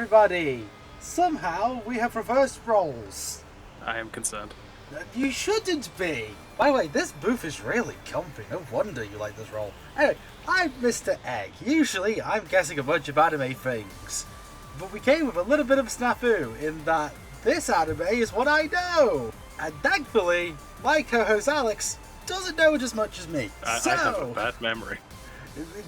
everybody! Somehow we have reversed roles. I am concerned. You shouldn't be. By the way, this booth is really comfy. No wonder you like this role. Anyway, I'm Mr. Egg. Usually, I'm guessing a bunch of anime things. But we came with a little bit of a snafu in that this anime is what I know. And thankfully, my co-host Alex doesn't know it as much as me. I have a bad memory.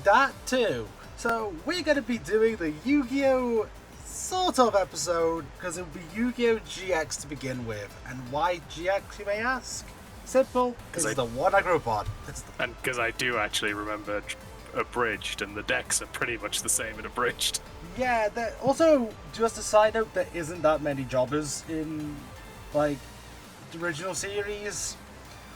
That too. So we're going to be doing the Yu-Gi-Oh! Sort of episode, because it will be Yu-Gi-Oh! GX to begin with. And why GX, you may ask? Simple, it's the one I grew up on. And because I do actually remember Abridged, and the decks are pretty much the same in Abridged. Yeah, also, just a side note, there isn't that many jobbers in, like, the original series.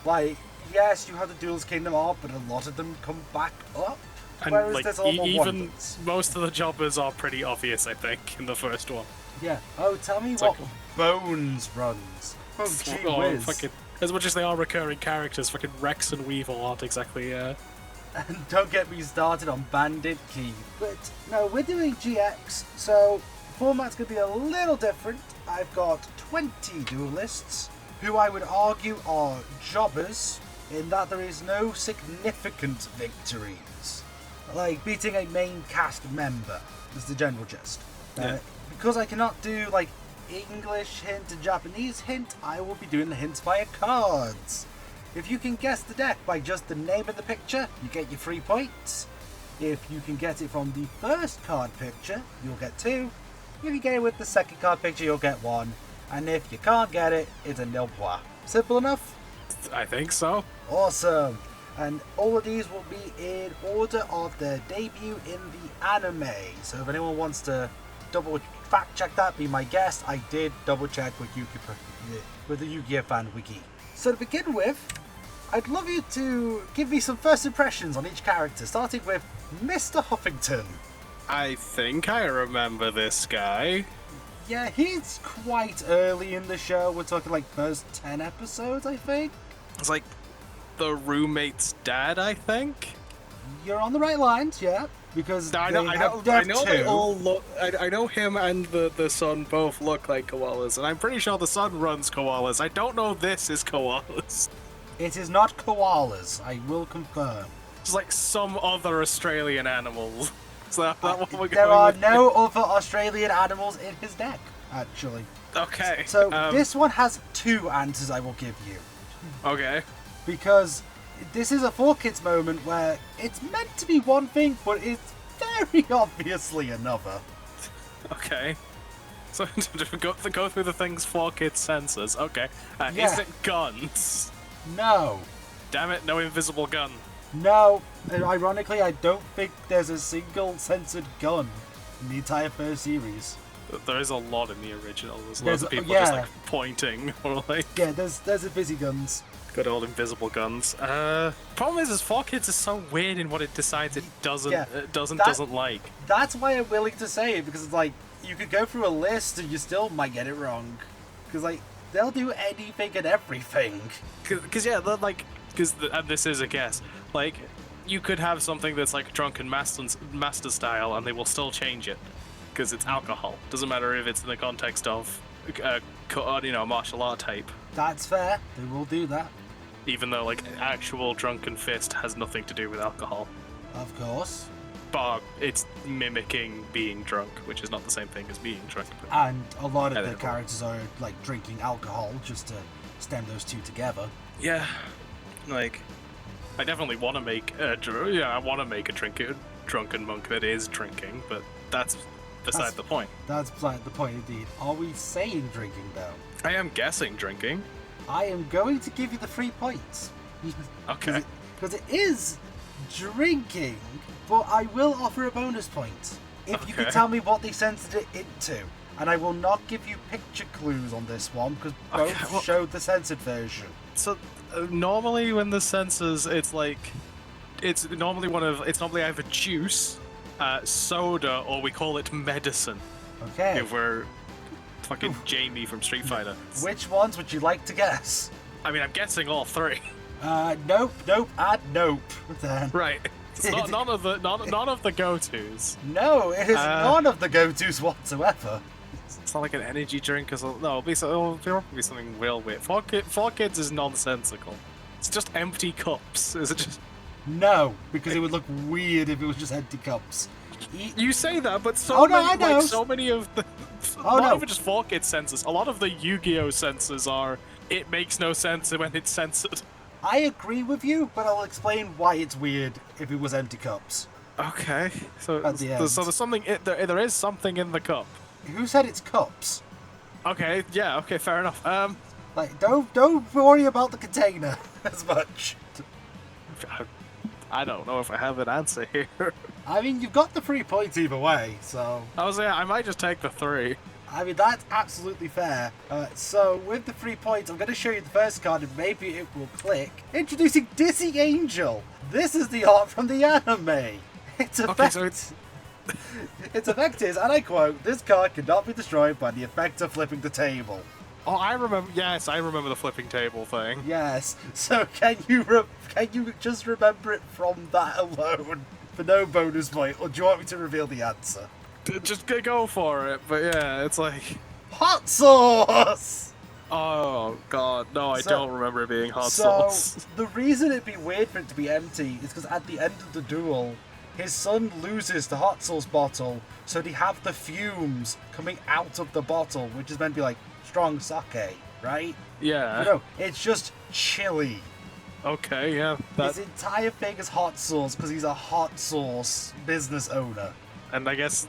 Like, yes, you have the Duelist Kingdom art, but a lot of them come back up. And Whereas like, there's a lot more even wonders. most of the jobbers are pretty obvious, I think, in the first one. Yeah. Oh, tell me It's what like- Bones runs. Oh, gee whiz. Fucking, as much as they are recurring characters, fucking Rex and Weevil aren't exactly, And don't get me started on Bandit Key. But no, we're doing GX, so format's going to be a little different. I've got 20 duelists, who I would argue are jobbers, in that there is no significant victories. Like beating a main cast member is the general gist. Yeah. Because I cannot do like English hint and Japanese hint, I will be doing the hints via cards. If you can guess the deck by just the name of the picture, you get your 3 points. If you can get it from the first card picture, you'll get 2. If you get it with the second card picture, you'll get 1. And if you can't get it, it's a nil point. Simple enough? I think so. Awesome. And all of these will be in order of their debut in the anime. So if anyone wants to double fact check that, be my guest. I did double check with the Yu-Gi-Oh! Fan Wiki. So to begin with, I'd love you to give me some first impressions on each character, starting with Mr. Huffington. I think I remember this guy. Yeah, he's quite early in the show. We're talking like first 10 episodes, I think. It's like the roommate's dad, I think. You're on the right lines, yeah. Because I know two. they all look. I know him and the son both look like koalas, and I'm pretty sure the son runs koalas. I don't know this is koalas. It is not koalas, I will confirm. It's like some other Australian animals. So that what we're There going are with? no other Australian animals in his deck, actually. Okay. So this one has 2 answers I will give you. Okay. Because this is a 4Kids moment where it's meant to be one thing, but it's very obviously another. Okay. So to go through the things 4Kids censors. Okay. Yeah. Is it guns? No. Damn it! No invisible gun. No. And ironically, I don't think there's a single censored gun in the entire first series. There is a lot in the original. There's There's- loads of people yeah. just like pointing or like Yeah, there's a busy guns. good old invisible guns. Problem is 4Kids is so weird in what it decides it doesn't Yeah, doesn't like. That's why I'm willing to say it, because it's like, you could go through a list and you still might get it wrong. Because, like, they'll do anything and everything. Because yeah, they're like, and this is a guess. Like, you could have something that's like drunken master style, and they will still change it because it's alcohol. Doesn't matter if it's in the context of, martial art type. That's fair, they will do that. Even though like actual drunken fist has nothing to do with alcohol. Of course. But it's mimicking being drunk, which is not the same thing as being drunk. But And a lot of the Edible. characters are, like, drinking alcohol just to stem those two together. yeah, like I definitely want to make a drunken monk that is drinking, but that's beside the point. That's beside the point, indeed. Are we saying drinking, though? I am guessing drinking. I am going to give you the 3 points. Okay. Because it is drinking, but I will offer a bonus point if you can Okay. tell me what they censored it into. And I will not give you picture clues on this one, because both Okay, well- showed the censored version. So normally when the censors, it's normally either juice, soda, or we call it medicine. Okay. If we're fucking Jamie from Street Fighter. Which ones would you like to guess? I mean, I'm guessing all 3. Nope, and nope. Then. Right. It's not none of the go-tos. No, it is none of the go-tos whatsoever. It's not like an energy drink or something. No, it'll probably be something real weird. For kids is nonsensical. It's just empty cups. Is it just? No, because it would look weird if it was just empty cups. You say that, but I know. like so many of the not even just 4Kids senses. A lot of the Yu-Gi-Oh senses are. It makes no sense when it's censored. I agree with you, but I'll explain why it's weird if it was empty cups. Okay, so At the end. so there's something. There is something in the cup. Who said it's cups? Okay, yeah, okay, fair enough. Like, don't worry about the container as much. I don't know if I have an answer here. I mean, you've got the 3 points either way, so... I might just take the 3. I mean, that's absolutely fair. So, with the 3 points, I'm going to show you the first card and maybe it will click. Introducing Dizzy Angel! This is the art from the anime! Its effect... Okay, so its effect is, and I quote, "This card cannot be destroyed by the effect of flipping the table." Oh, I remember. Yes, I remember the flipping table thing. Yes. So can you just remember it from that alone for no bonus point, or do you want me to reveal the answer? Just go for it. But yeah, it's like hot sauce. Oh god, no, I don't remember it being hot so sauce. The reason it'd be weird for it to be empty is because at the end of the duel, his son loses the hot sauce bottle, so they have the fumes coming out of the bottle, which is meant to be like strong sake, right? Yeah. But no, it's just chili. Okay, yeah. His entire thing is hot sauce because he's a hot sauce business owner. And I guess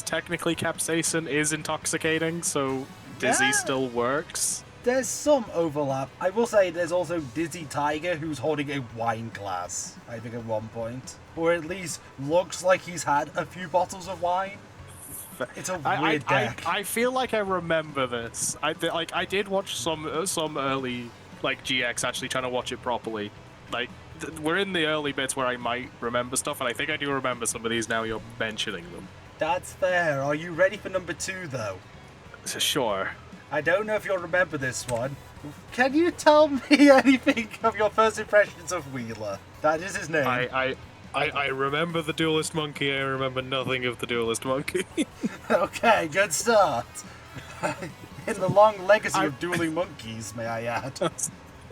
technically capsaicin is intoxicating, so Dizzy still works. There's some overlap. I will say there's also Dizzy Tiger who's holding a wine glass, I think at one point. Or at least looks like he's had a few bottles of wine. It's a weird deck. I feel like I remember this. I did watch some early GX actually trying to watch it properly. We're in the early bits where I might remember stuff, and I think I do remember some of these now you're mentioning them. That's fair. Are you ready for number 2 though? Sure. I don't know if you'll remember this one. Can you tell me anything of your first impressions of Wheeler? That is his name. I remember the Duelist Monkey. I remember nothing of the Duelist Monkey. Okay, good start. In the long legacy of dueling monkeys, may I add.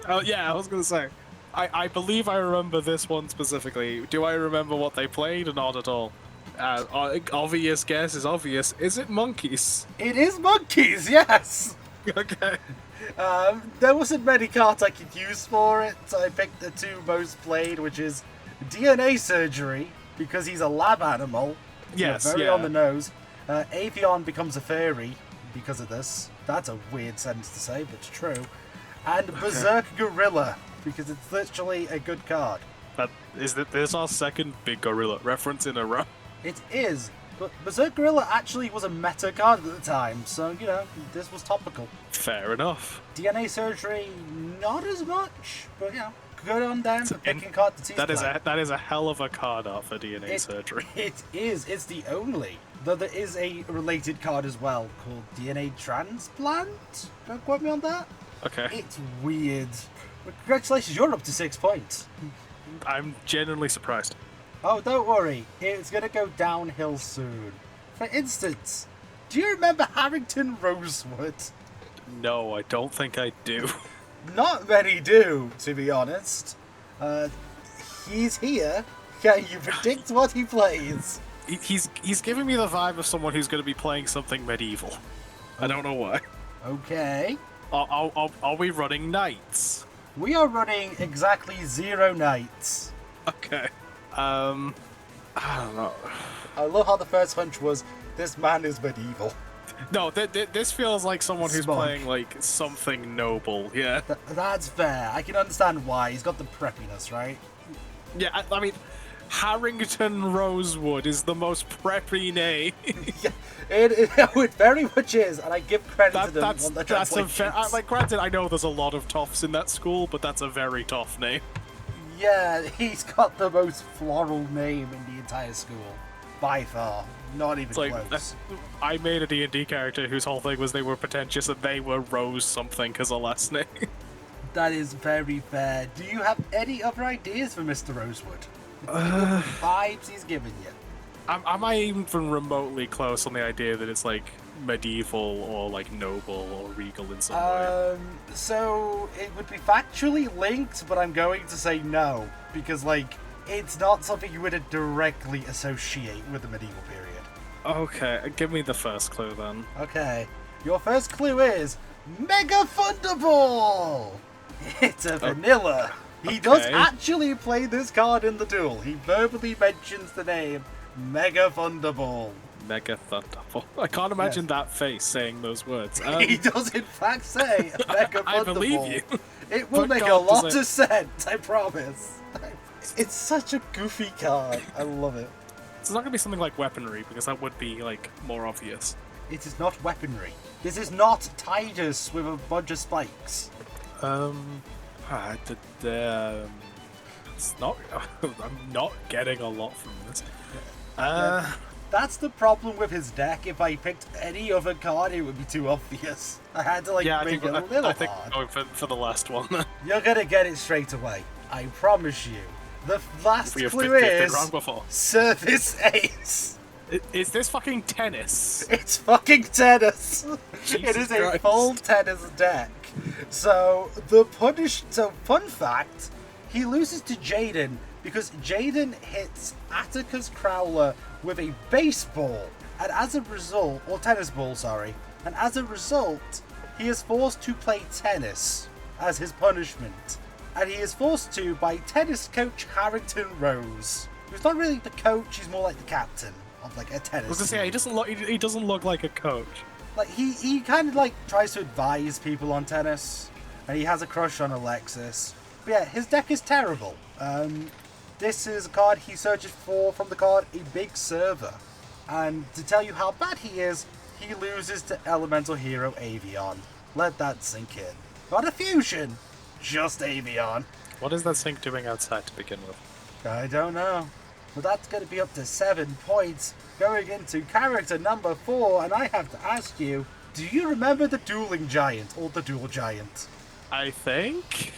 Oh yeah, I was gonna say. I believe I remember this one specifically. Do I remember what they played or not at all? Obvious guess is obvious. Is it monkeys? It is monkeys, yes! Okay. There wasn't many cards I could use for it, so I picked the 2 most played, which is DNA Surgery, because he's a lab animal. Yes, very on the nose. Avion becomes a fairy because of this. That's a weird sentence to say, but it's true. And Berserk Gorilla, because it's literally a good card. There's our second big gorilla reference in a row. It is, but Berserk Gorilla actually was a meta card at the time, so, this was topical. Fair enough. DNA Surgery, not as much, but, good on them for picking card to teach. That is a hell of a card art for DNA Surgery. It is. It's the only. Though there is a related card as well called DNA Transplant. Don't quote me on that. Okay. It's weird. But congratulations, you're up to 6 points. I'm genuinely surprised. Oh, don't worry. It's going to go downhill soon. For instance, do you remember Harrington Rosewood? No, I don't think I do. Not many do, to be honest. He's here. Can you predict what he plays? He's giving me the vibe of someone who's going to be playing something medieval. I don't know why. Okay. Are we running knights? We are running exactly 0 knights. Okay. I don't know. I love how the first hunch was, this man is medieval. No, this feels like someone who's playing, something noble, yeah. That's fair. I can understand why. He's got the preppiness, right? Yeah, I mean, Harrington Rosewood is the most preppy name. Yeah, it very much is, and I give credit to them on the translations. Granted, I know there's a lot of toffs in that school, but that's a very tough name. Yeah, he's got the most floral name in the entire school. By far. Not even close. I made a D&D character whose whole thing was they were pretentious and they were Rose something as a last name. That is very fair. Do you have any other ideas for Mr. Rosewood? The vibes he's giving you. Am I even remotely close on the idea that it's like medieval or like noble or regal in some way? So it would be factually linked, but I'm going to say no because like it's not something you would directly associate with the medieval period. Okay, give me the first clue then. Okay, your first clue is Mega Thunderball. It's a vanilla. He does actually play this card in the duel. He verbally mentions the name Mega Thunderball. Mega Thunderball. I can't imagine that face saying those words. He does in fact say Mega Thunderball. I believe you. It will make a lot of sense, I promise. It's such a goofy card. I love it. It's not going to be something like weaponry, because that would be, like, more obvious. It is not weaponry. This is not Titus with a bunch of spikes. It's not... I'm not getting a lot from this. That's the problem with his deck. If I picked any other card, it would be too obvious. I had to, like, make it a little I think hard. going for the last one. You're gonna get it straight away. I promise you. The last clue been is wrong before. Service Ace. Is this fucking tennis? It's fucking tennis. It is a Christ. full tennis deck. So fun fact, he loses to Jaden because Jaden hits Atticus Crowler with a baseball, and as a result, or tennis ball, sorry, and as a result, he is forced to play tennis as his punishment. And he is forced to by tennis coach Harrington Rose, who's not really the coach; he's more like the captain of like a tennis. I was gonna say he doesn't look like a coach. Like he kind of like tries to advise people on tennis, and he has a crush on Alexis. But yeah, his deck is terrible. This is a card he searches for from the card a big server, and to tell you how bad he is, he loses to Elemental Hero Avion. Let that sink in. Not a fusion. Just Avion. What is that sink doing outside to begin with? I don't know. But that's going to be up to 7 points. Going into character number 4, and I have to ask you, do you remember the dueling giant or the duel giant? I think.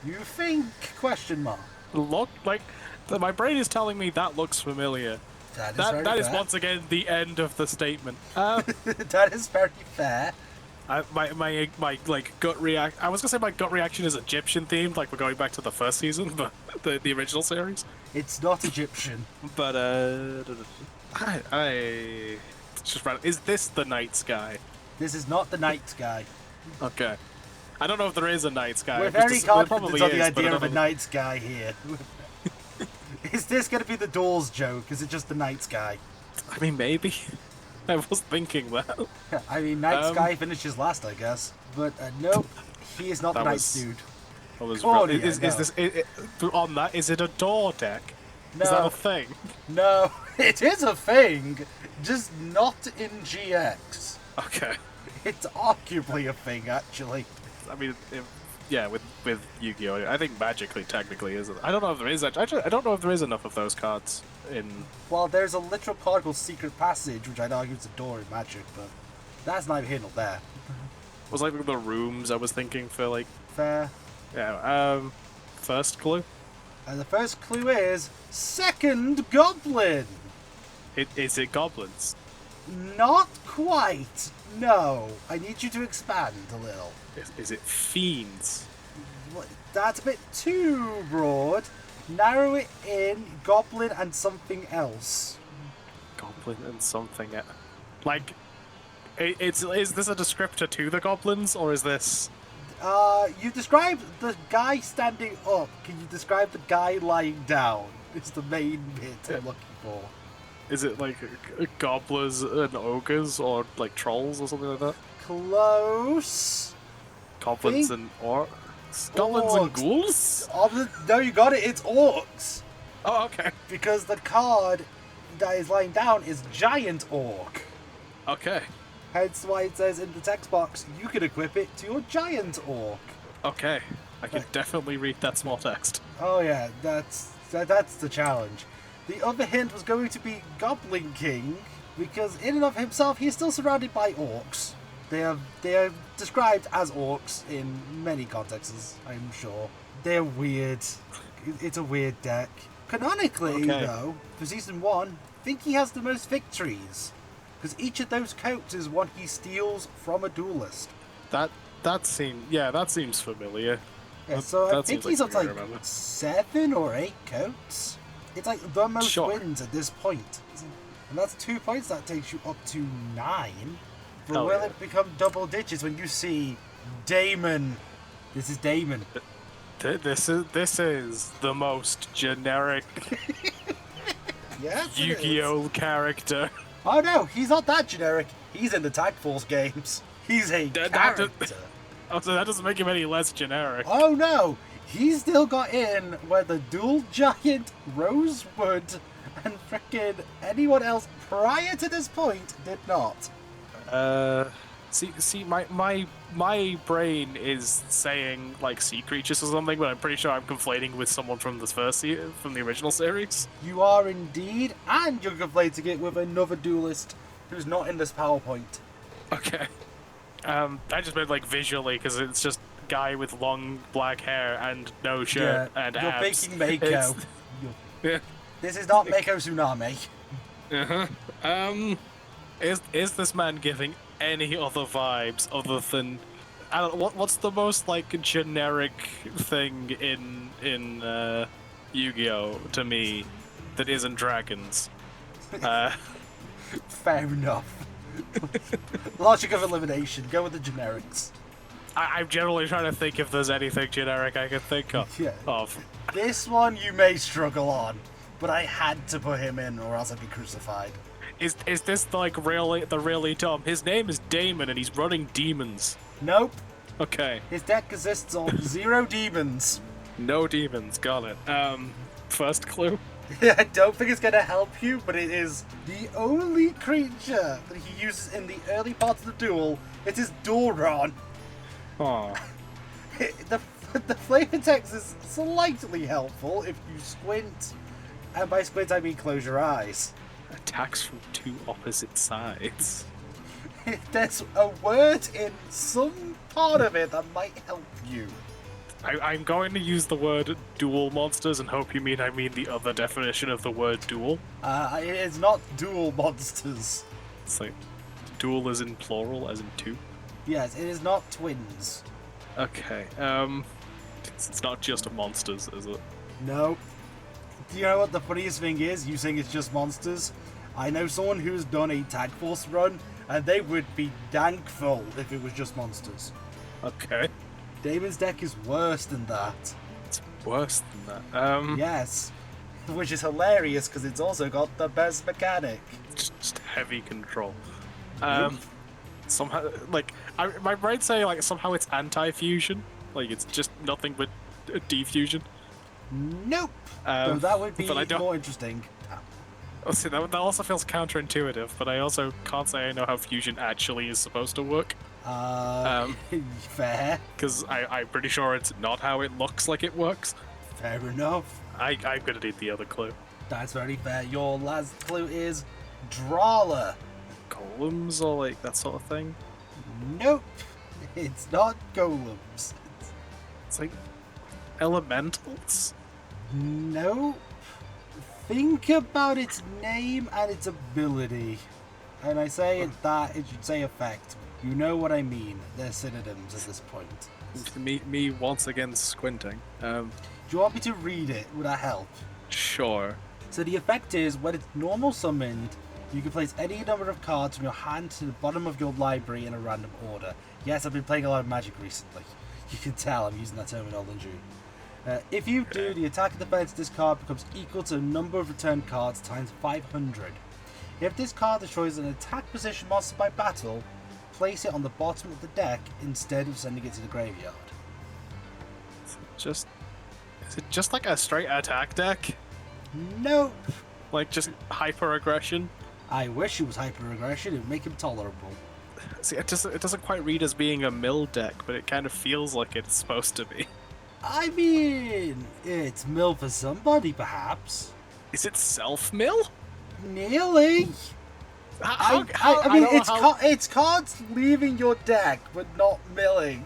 You think? Question mark. Look like my brain is telling me that looks familiar. That is once again the end of the statement. That is very fair. My like gut react. I was gonna say my gut reaction is Egyptian themed, like we're going back to the first season, but the original series. It's not Egyptian. But I just ran. Is this the night sky? This is not the night sky. Okay. I don't know if there is a night sky. We're very confident on the idea of a know. night sky here. Is this going to be the doors joke? Is it just the night sky? I mean, maybe. I was thinking that. I mean, night sky finishes last, I guess. But nope, he is not the night dude. That was Oh, is yeah, this on that? Is it a door deck? No. Is that a thing? No, it is a thing, just not in GX. Okay. It's arguably a thing, actually. I mean, yeah, with Yu-Gi-Oh, I think magically, technically, isn't. I don't know if there is. Actually, I don't know if there is enough of those cards in. Well, there's a literal card called Secret Passage, which I'd argue is a door in Magic, but that's neither here nor there. Was like the rooms I was thinking for like. Fair. Yeah. First clue. And the first clue is second goblin. Is it goblins? Not quite. No. I need you to expand a little. Is it fiends? That's a bit too broad. Narrow it in, goblin and something else. Goblin and something else. Like, is this a descriptor to the goblins, or is this? You described the guy standing up. Can you describe the guy lying down? It's the main bit I'm looking for. Is it like gobblers and ogres, or like trolls or something like that? Close. Goblins and orcs? Goblins and ghouls? No, you got it. It's orcs. Oh, okay. Because the card that is lying down is giant orc. Okay. Hence why it says in the text box, you can equip it to your giant orc. Okay. I can definitely read that small text. Oh yeah, that's the challenge. The other hint was going to be Goblin King, because in and of himself, he's still surrounded by orcs. They are described as orcs in many contexts, I'm sure. They're weird. It's a weird deck. Canonically, though, for Season 1, I think he has the most victories. Because each of those coats is one he steals from a duelist. That seems familiar. Yeah, so I think he's up to like remember. 7 or 8 coats. It's like the most wins at this point. And that's 2 points, that takes you up to 9. But will it become double digits when you see Damon? This is Damon. This is the most generic Yes, Yu-Gi-Oh character. Oh no, he's not that generic. He's in the Tag Force games. He's a character. Oh, so that doesn't make him any less generic. Oh no, he's still got in where the Dual Giant, Rosewood, and frickin' anyone else prior to this point did not. See, my brain is saying like sea creatures or something, but I'm pretty sure I'm conflating with someone from from the original series. You are indeed, and you're conflating it with another duelist who's not in this PowerPoint. Okay. I just meant like visually because it's just guy with long black hair and no shirt and you're abs. You're thinking Mako. Yeah. This is not Mako Tsunami. Is this man giving any other vibes other than I don't know, what's the most like generic thing in Yu-Gi-Oh to me that isn't dragons? Fair enough. Logic of elimination. Go with the generics. I'm generally trying to think if there's anything generic I can think of. Yeah. Of. This one you may struggle on, but I had to put him in or else I'd be crucified. Is this like really dumb? His name is Damon and he's running demons. Nope. Okay. His deck consists of 0 demons. No demons, got it. First clue? I don't think it's going to help you, but it is the only creature that he uses in the early part of the duel. It is Doron. Aww. The flavor text is slightly helpful if you squint. And by squint, I mean close your eyes. Attacks from 2 opposite sides. There's a word in some part of it that might help you. I'm going to use the word dual monsters and hope you mean I mean the other definition of the word dual. It is not dual monsters. It's like dual as in plural, as in 2. Yes, it is not twins. Okay, it's not just monsters, is it? No. Do you know what the funniest thing is? You saying it's just monsters? I know someone who's done a Tag Force run, and they would be thankful if it was just monsters. Okay. Damon's deck is worse than that. It's worse than that. Yes. Which is hilarious, because it's also got the best mechanic. Just heavy control. Somehow, like, my brain's saying, like, somehow it's anti-fusion. Like, it's just nothing but defusion. Nope. So that would be but more interesting. Oh, see, that also feels counterintuitive, but I also can't say I know how fusion actually is supposed to work. Fair. Because I'm pretty sure it's not how it looks like it works. Fair enough. I'm gonna need the other clue. That's very fair. Your last clue is Drawler. Golems or like that sort of thing? Nope. It's not golems. It's like elementals? Nope. Think about its name and its ability. And I say that, it should say effect. You know what I mean. They're synonyms at this point. Me once again squinting. Do you want me to read it? Would that help? Sure. So the effect is, when it's normal summoned, you can place any number of cards from your hand to the bottom of your library in a random order. Yes, I've been playing a lot of Magic recently. You can tell I'm using that terminology. If you do, the attack and defense of this card becomes equal to the number of returned cards times 500. If this card destroys an attack position monster by battle, place it on the bottom of the deck instead of sending it to the graveyard. Is it just like a straight attack deck? Nope. Like just hyper aggression? I wish it was hyper aggression. It would make him tolerable. See, it doesn't quite read as being a mill deck, but it kind of feels like it's supposed to be. I mean, it's mill for somebody, perhaps. Is it self-mill? Nearly. I mean, it's cards leaving your deck, but not milling.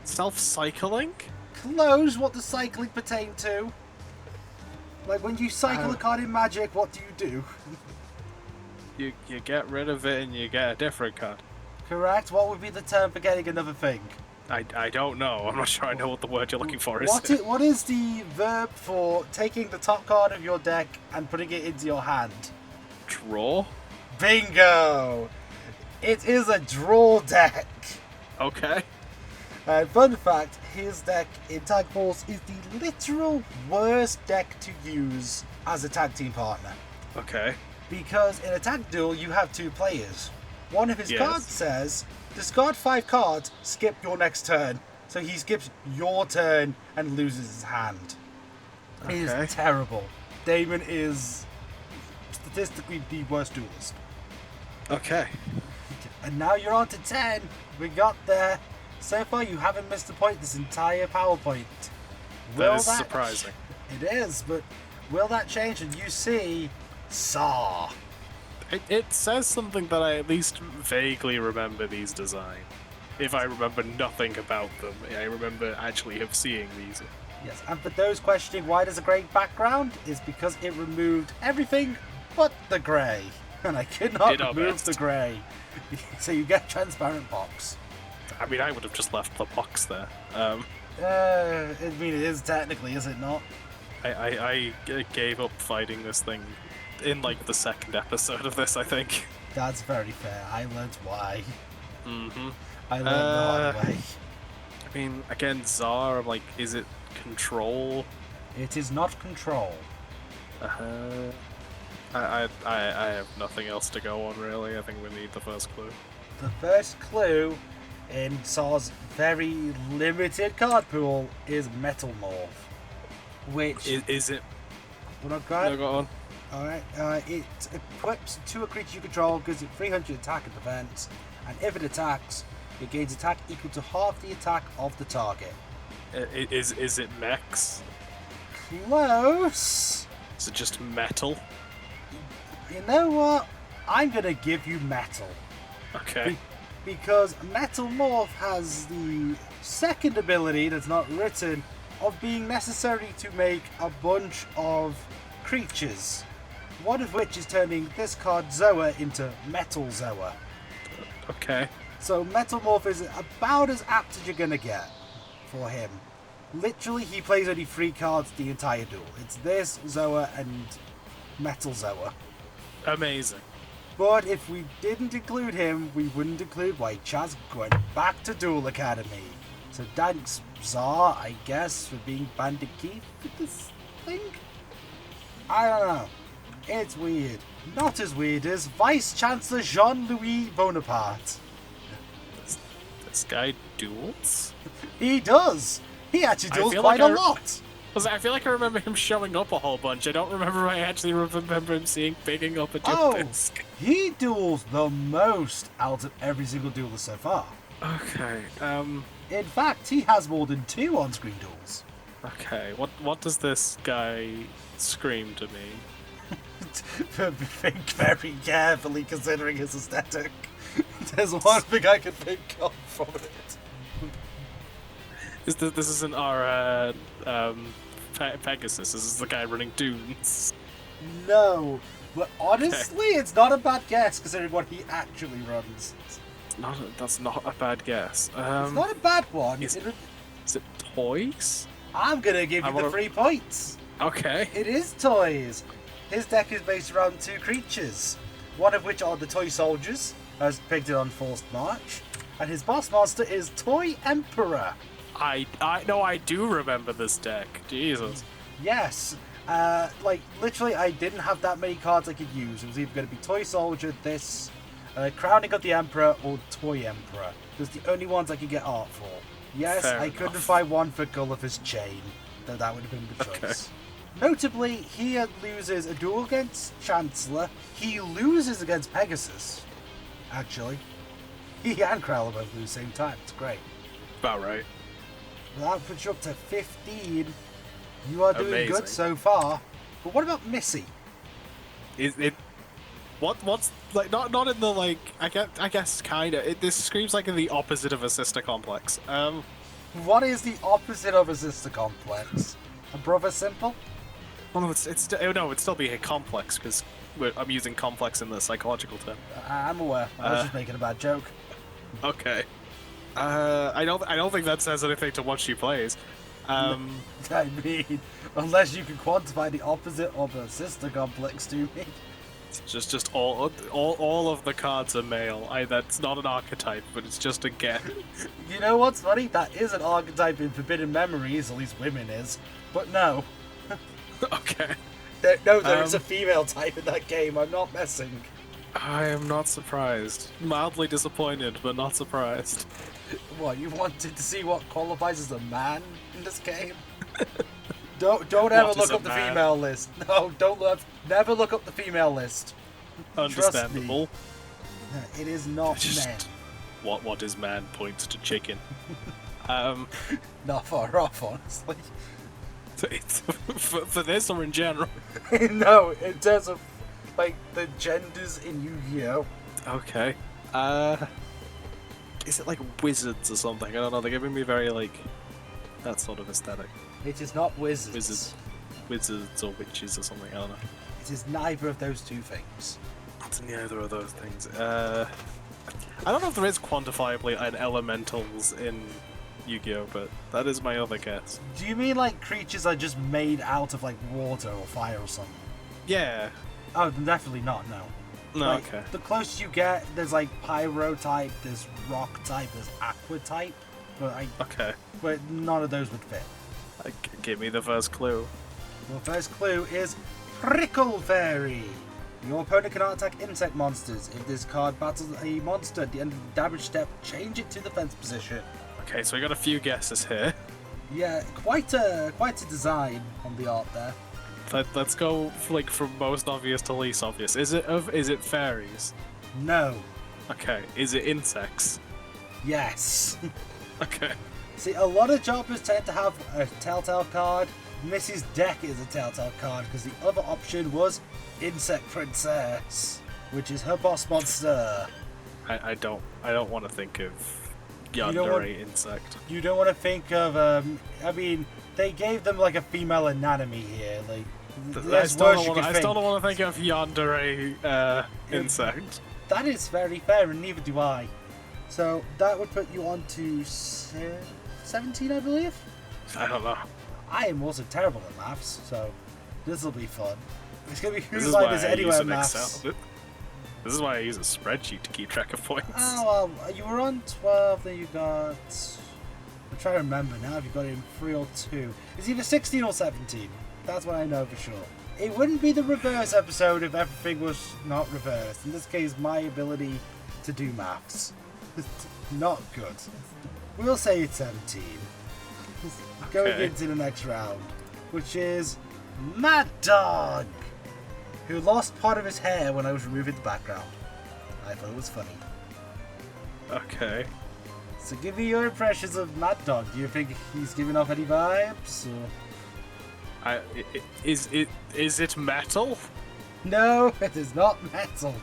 Self-cycling? Close. What does cycling pertain to? Like, when you cycle a card in Magic, what do you do? You get rid of it and you get a different card. Correct. What would be the term for getting another thing? I don't know. I'm not sure I know what the word you're looking for is. What is the verb for taking the top card of your deck and putting it into your hand? Draw? Bingo! It is a draw deck. Okay. Fun fact, his deck in Tag Force is the literal worst deck to use as a tag team partner. Okay. Because in a tag duel, you have two players. One of his Yes. cards says, discard 5 cards, skip your next turn. So he skips your turn and loses his hand. It is terrible. Damon is statistically the worst duelist. Okay. And now you're on to 10. We got there. So far, you haven't missed a point this entire PowerPoint. That is surprising. It is, but will that change and you see Saw? It says something that I at least vaguely remember these designs. If I remember nothing about them, I remember actually seeing these. Yes, and for those questioning why there's a grey background, is because it removed everything but the grey. And I could not remove the grey. So you get transparent box. I mean, I would have just left the box there. I mean, it is technically, is it not? I gave up fighting this thing in like the second episode of this, I think. That's very fair. I learned why. Mm-hmm. I learned the hard way. I mean, again, Tsar, like, is it control? It is not control. I have nothing else to go on, really. I think we need the first clue. The first clue in Saw's very limited card pool is Metal Morph. Which... Is it... Well, not go No, go on. Alright, it equips to a creature you control, gives it 300 attack and defense, and if it attacks, it gains attack equal to half the attack of the target. Is it mechs? Close! Is it just metal? You know what? I'm gonna give you metal. Okay. Because Metal Morph has the second ability that's not written of being necessary to make a bunch of creatures. One of which is turning this card Zoa into Metal Zoa. Okay. So Metal Morph is about as apt as you're gonna get for him. Literally, he plays only 3 cards the entire duel. It's this, Zoa, and Metal Zoa. Amazing. But if we didn't include him, we wouldn't include why Chaz went back to Duel Academy. So thanks, Czar, I guess, for being Bandit Keith with this thing? I don't know. It's weird. Not as weird as Vice Chancellor Jean-Louis Bonaparte. This guy duels? He does! He actually duels quite a lot! I feel like I remember him showing up a whole bunch. I don't remember I actually remember him picking up a disc. He duels the most out of every single duelist so far. Okay, In fact, he has more than 2 on-screen duels. Okay, what does this guy scream to me? Think very carefully, considering his aesthetic. There's one thing I can think of from it. This isn't our Pegasus. This is the guy running Dunes. No, but honestly, it's not a bad guess considering what he actually runs. That's not a bad guess. It's not a bad one. Is it toys? I'm gonna give you the 3 points. Okay. It is toys. His deck is based around 2 creatures, one of which are the Toy Soldiers, as depicted on Forced March, and his boss monster is Toy Emperor. I do remember this deck. Jesus. Yes. Like, literally, I didn't have that many cards I could use. It was either going to be Toy Soldier, this, Crowning of the Emperor, or Toy Emperor. Those are the only ones I could get art for. Yes, Fair I couldn't enough. find one for Gulliver's Chain, though that would have been the choice. Notably, he loses a duel against Chancellor. He loses against Pegasus, actually. He and Crowler both lose at the same time. It's great. About right. Well, that puts you up to 15. You are doing Amazing. good so far. But what about Missy? What's like not in the like I guess kinda. This screams like the opposite of a sister complex. What is the opposite of a sister complex? A brother simple? Well, no, it'd still be a complex because I'm using complex in the psychological term. I'm aware. I was just making a bad joke. Okay. I don't think that says anything to what she plays. I mean, unless you can quantify the opposite of a sister complex to me. It's just all of the cards are male. That's not an archetype, but it's just a get. You know what's funny? That is an archetype in Forbidden Memories, at least women is. But no. Okay. There is a female type in that game. I'm not messing. I am not surprised. Mildly disappointed, but not surprised. What, you wanted to see what qualifies as a man in this game? Don't ever look up the female list. No, never look up the female list. Understandable. Trust me. It is not men. What is man points to chicken. Not far off, honestly. For this or in general? No, in terms of like the genders in Yu-Gi-Oh. Okay. Is it like wizards or something? I don't know. They're giving me very like that sort of aesthetic. It is not wizards. Wizards or witches or something. I don't know. It is neither of those two things. It's neither of those things. I don't know if there is quantifiably an elementals in Yu-Gi-Oh, but that is my other guess. Do you mean like creatures are just made out of like water or fire or something? Yeah. Oh, definitely not. No. No. Like, okay. The closest you get, there's like pyro type, there's rock type, there's aqua type, Okay. But none of those would fit. Give me the first clue. Your first clue is Prickle Fairy. Your opponent cannot attack insect monsters. If this card battles a monster at the end of the damage step, change it to defense position. Okay, so we got a few guesses here. Yeah, quite a design on the art there. Let's go like from most obvious to least obvious. Is it fairies? No. Okay. Is it insects? Yes. Okay. See, a lot of jobbers tend to have a Telltale card. Mrs. Deck is a Telltale card because the other option was Insect Princess, which is her boss monster. I don't want to think of yandere insect. You don't want to think of I mean, they gave them like a female anatomy here. Like, I still don't want to think of yandere insect. That is very fair, and neither do I. So that would put you on to 17, I believe. I don't know. I am also terrible at maths, so this will be fun. It's gonna be whose line is anywhere maths. This is why I use a spreadsheet to keep track of points. Oh, well, you were on 12, then you got... I'm trying to remember now if you got it in 3 or 2. It's either 16 or 17. That's what I know for sure. It wouldn't be the reverse episode if everything was not reversed. In this case, my ability to do maths is not good. We'll say it's 17. Going into the next round, which is Mad Dog, who lost part of his hair when I was removing the background. I thought it was funny. Okay. So give me your impressions of Mad Dog. Do you think he's giving off any vibes? Or... Is it metal? No, it is not metal.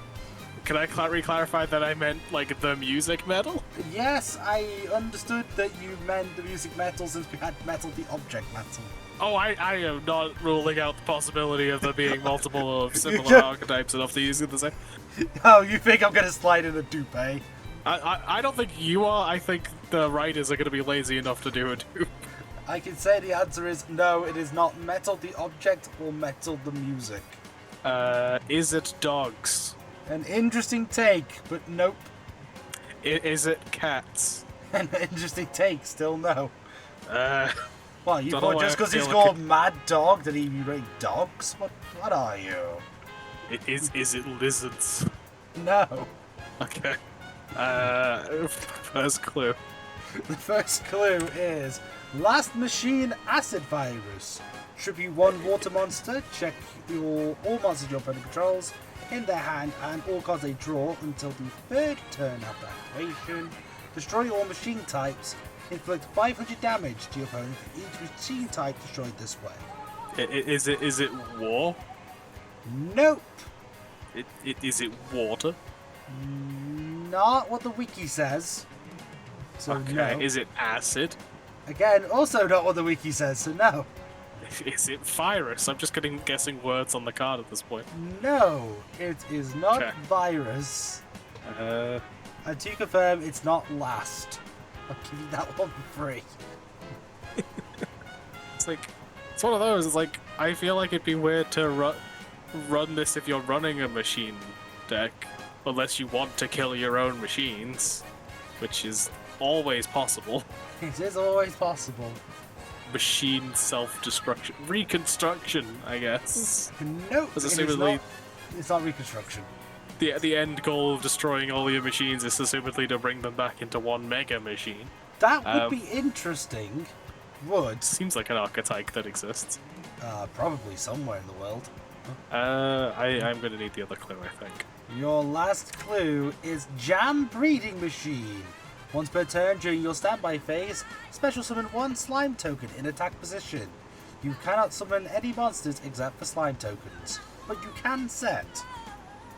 Can I re-clarify that I meant, like, the music metal? Yes, I understood that you meant the music metal since we had metal the object metal. Oh, I am not ruling out the possibility of there being multiple of similar archetypes enough to use it the same. Oh, you think I'm going to slide in a dupe? I don't think you are. I think the writers are going to be lazy enough to do a dupe. I can say the answer is no, it is not metal the object or metal the music. Is it dogs? An interesting take, but nope. Is it cats? An interesting take, still no. Well, you thought just because he's like called Mad Dog that he rate dogs? What are you? Is it lizards? No. Okay. First clue. The first clue is Last Machine Acid Virus. Tribute 1 water monster. Check all monsters your opponent controls in their hand and all cards they draw until the 3rd turn after activation. Destroy all machine types. Inflict 500 damage to your opponent for each machine type destroyed this way. Is it war? Nope. Is it water? Not what the wiki says. So Okay. no. Is it acid? Again, also not what the wiki says, so no. Is it virus? I'm just guessing words on the card at this point. No, it is not Okay. virus. And to confirm, it's not last. I'll give you that one for free. It's like, it's one of those. It's like, I feel like it'd be weird to run this if you're running a machine deck, unless you want to kill your own machines, which is always possible. It is always possible. Machine self-destruction, reconstruction, I guess. Nope, As it's assumedly, not reconstruction. the end goal of destroying all your machines is assumedly to bring them back into one mega machine. That would be interesting. Would. Seems like an archetype that exists. Probably somewhere in the world. I'm gonna need the other clue, I think. Your last clue is Jam Breeding Machine. Once per turn during your standby phase, special summon one slime token in attack position. You cannot summon any monsters except for slime tokens, but you can set.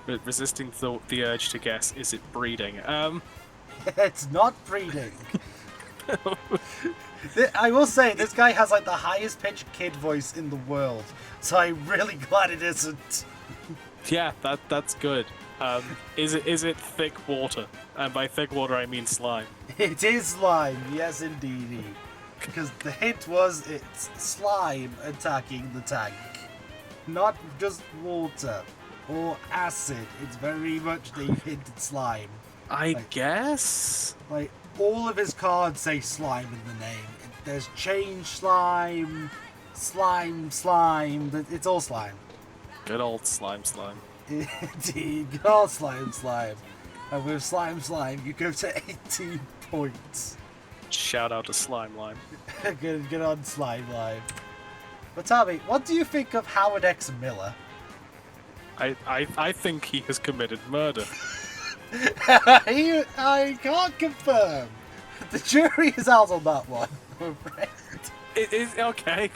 Resisting the urge to guess, is it breeding? It's not breeding. I will say, this guy has like the highest pitched kid voice in the world, so I'm really glad it isn't. Yeah, that's good. Is it thick water? And by thick water, I mean slime. It is slime, yes indeedy. Because the hint was it's slime attacking the tank. Not just water or acid. It's very much they hinted slime. I guess? Like, all of his cards say slime in the name. There's change slime, slime, it's all slime. Good old slime. Indeed, good old slime. And with slime, you go to 18 points. Shout out to Slime Lime. Good on slime line. But tell me, what do you think of Howard X. Miller? I think he has committed murder. I can't confirm. The jury is out on that one, I'm afraid. It is okay.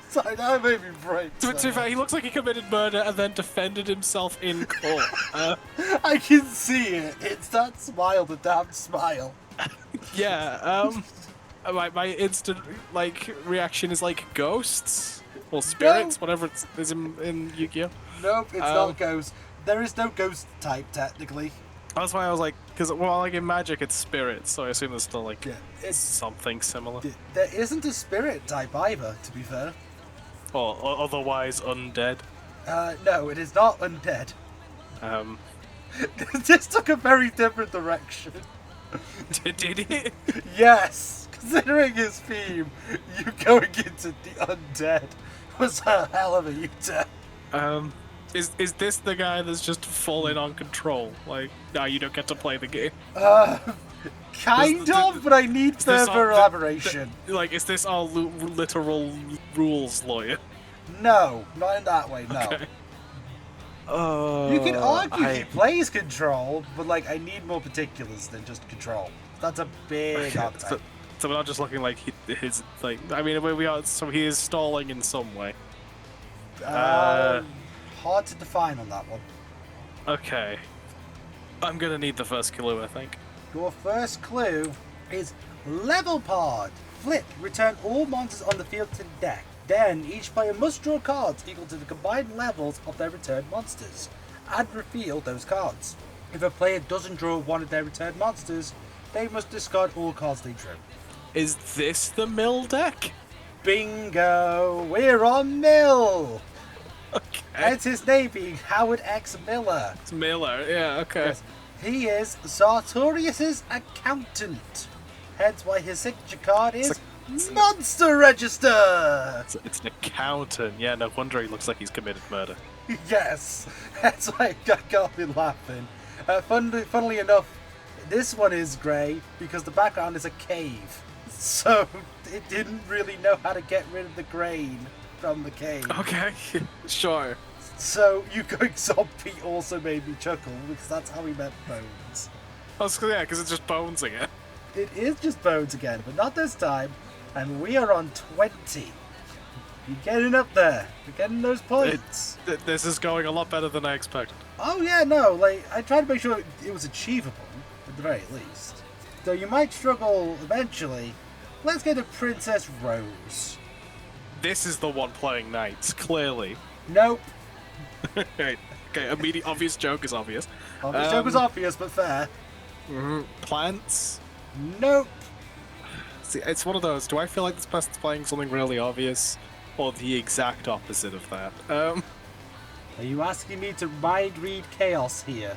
So that made me break. To be fair, he looks like he committed murder and then defended himself in court. I can see it. It's that smile, the damn smile. Yeah. My instant reaction is like ghosts or spirits, whatever it is in Yu-Gi-Oh. Nope, it's not ghost. There is no ghost type technically. That's why I was like, because in Magic it's spirits, so I assume there's still it's something similar. There isn't a spirit type either, to be fair. Or otherwise undead. No, it is not undead. Um, This took a very different direction. did it? Yes, considering his theme, you going into the undead was a hell of a U-turn. Is this the guy that's just fallen on control? Like, no, you don't get to play the game. Kind of, but I need further elaboration. Is this our literal rules lawyer? No, not in that way, no. Okay. You can argue he plays control, but I need more particulars than just control. That's a big archetype. So we're not just looking like his we are. So he is stalling in some way. Hard to define on that one. Okay. I'm gonna need the first clue, I think. Your first clue is Level Pod. Flip, return all monsters on the field to the deck. Then each player must draw cards equal to the combined levels of their returned monsters, and reveal those cards. If a player doesn't draw one of their returned monsters, they must discard all cards they drew. Is this the mill deck? Bingo! We're on Mill! Okay. Hence his name being Howard X. Miller. It's Miller, yeah, okay. Yes. He is Sartorius' accountant. Hence why his signature card is Monster Register! It's an accountant. Yeah, no wonder he looks like he's committed murder. Yes, that's why I got me laughing. Funnily enough, this one is grey because the background is a cave. So it didn't really know how to get rid of the grain from the cave. Okay, sure. So you going zombie also made me chuckle because that's how he meant bones. Because it's just bones again. It is just bones again, but not this time. And we are on 20. You're getting up there. You're getting those points. This is going a lot better than I expected. Oh yeah, no, like, I tried to make sure it was achievable, at the very least. Though you might struggle eventually. Let's get to Princess Rose. This is the one playing knights, clearly. Nope. Right. Okay, immediate obvious joke is obvious. Obvious joke was obvious, but fair. Plants? Nope. See, it's one of those. Do I feel like this person's playing something really obvious, or the exact opposite of that? Are you asking me to mind read chaos here?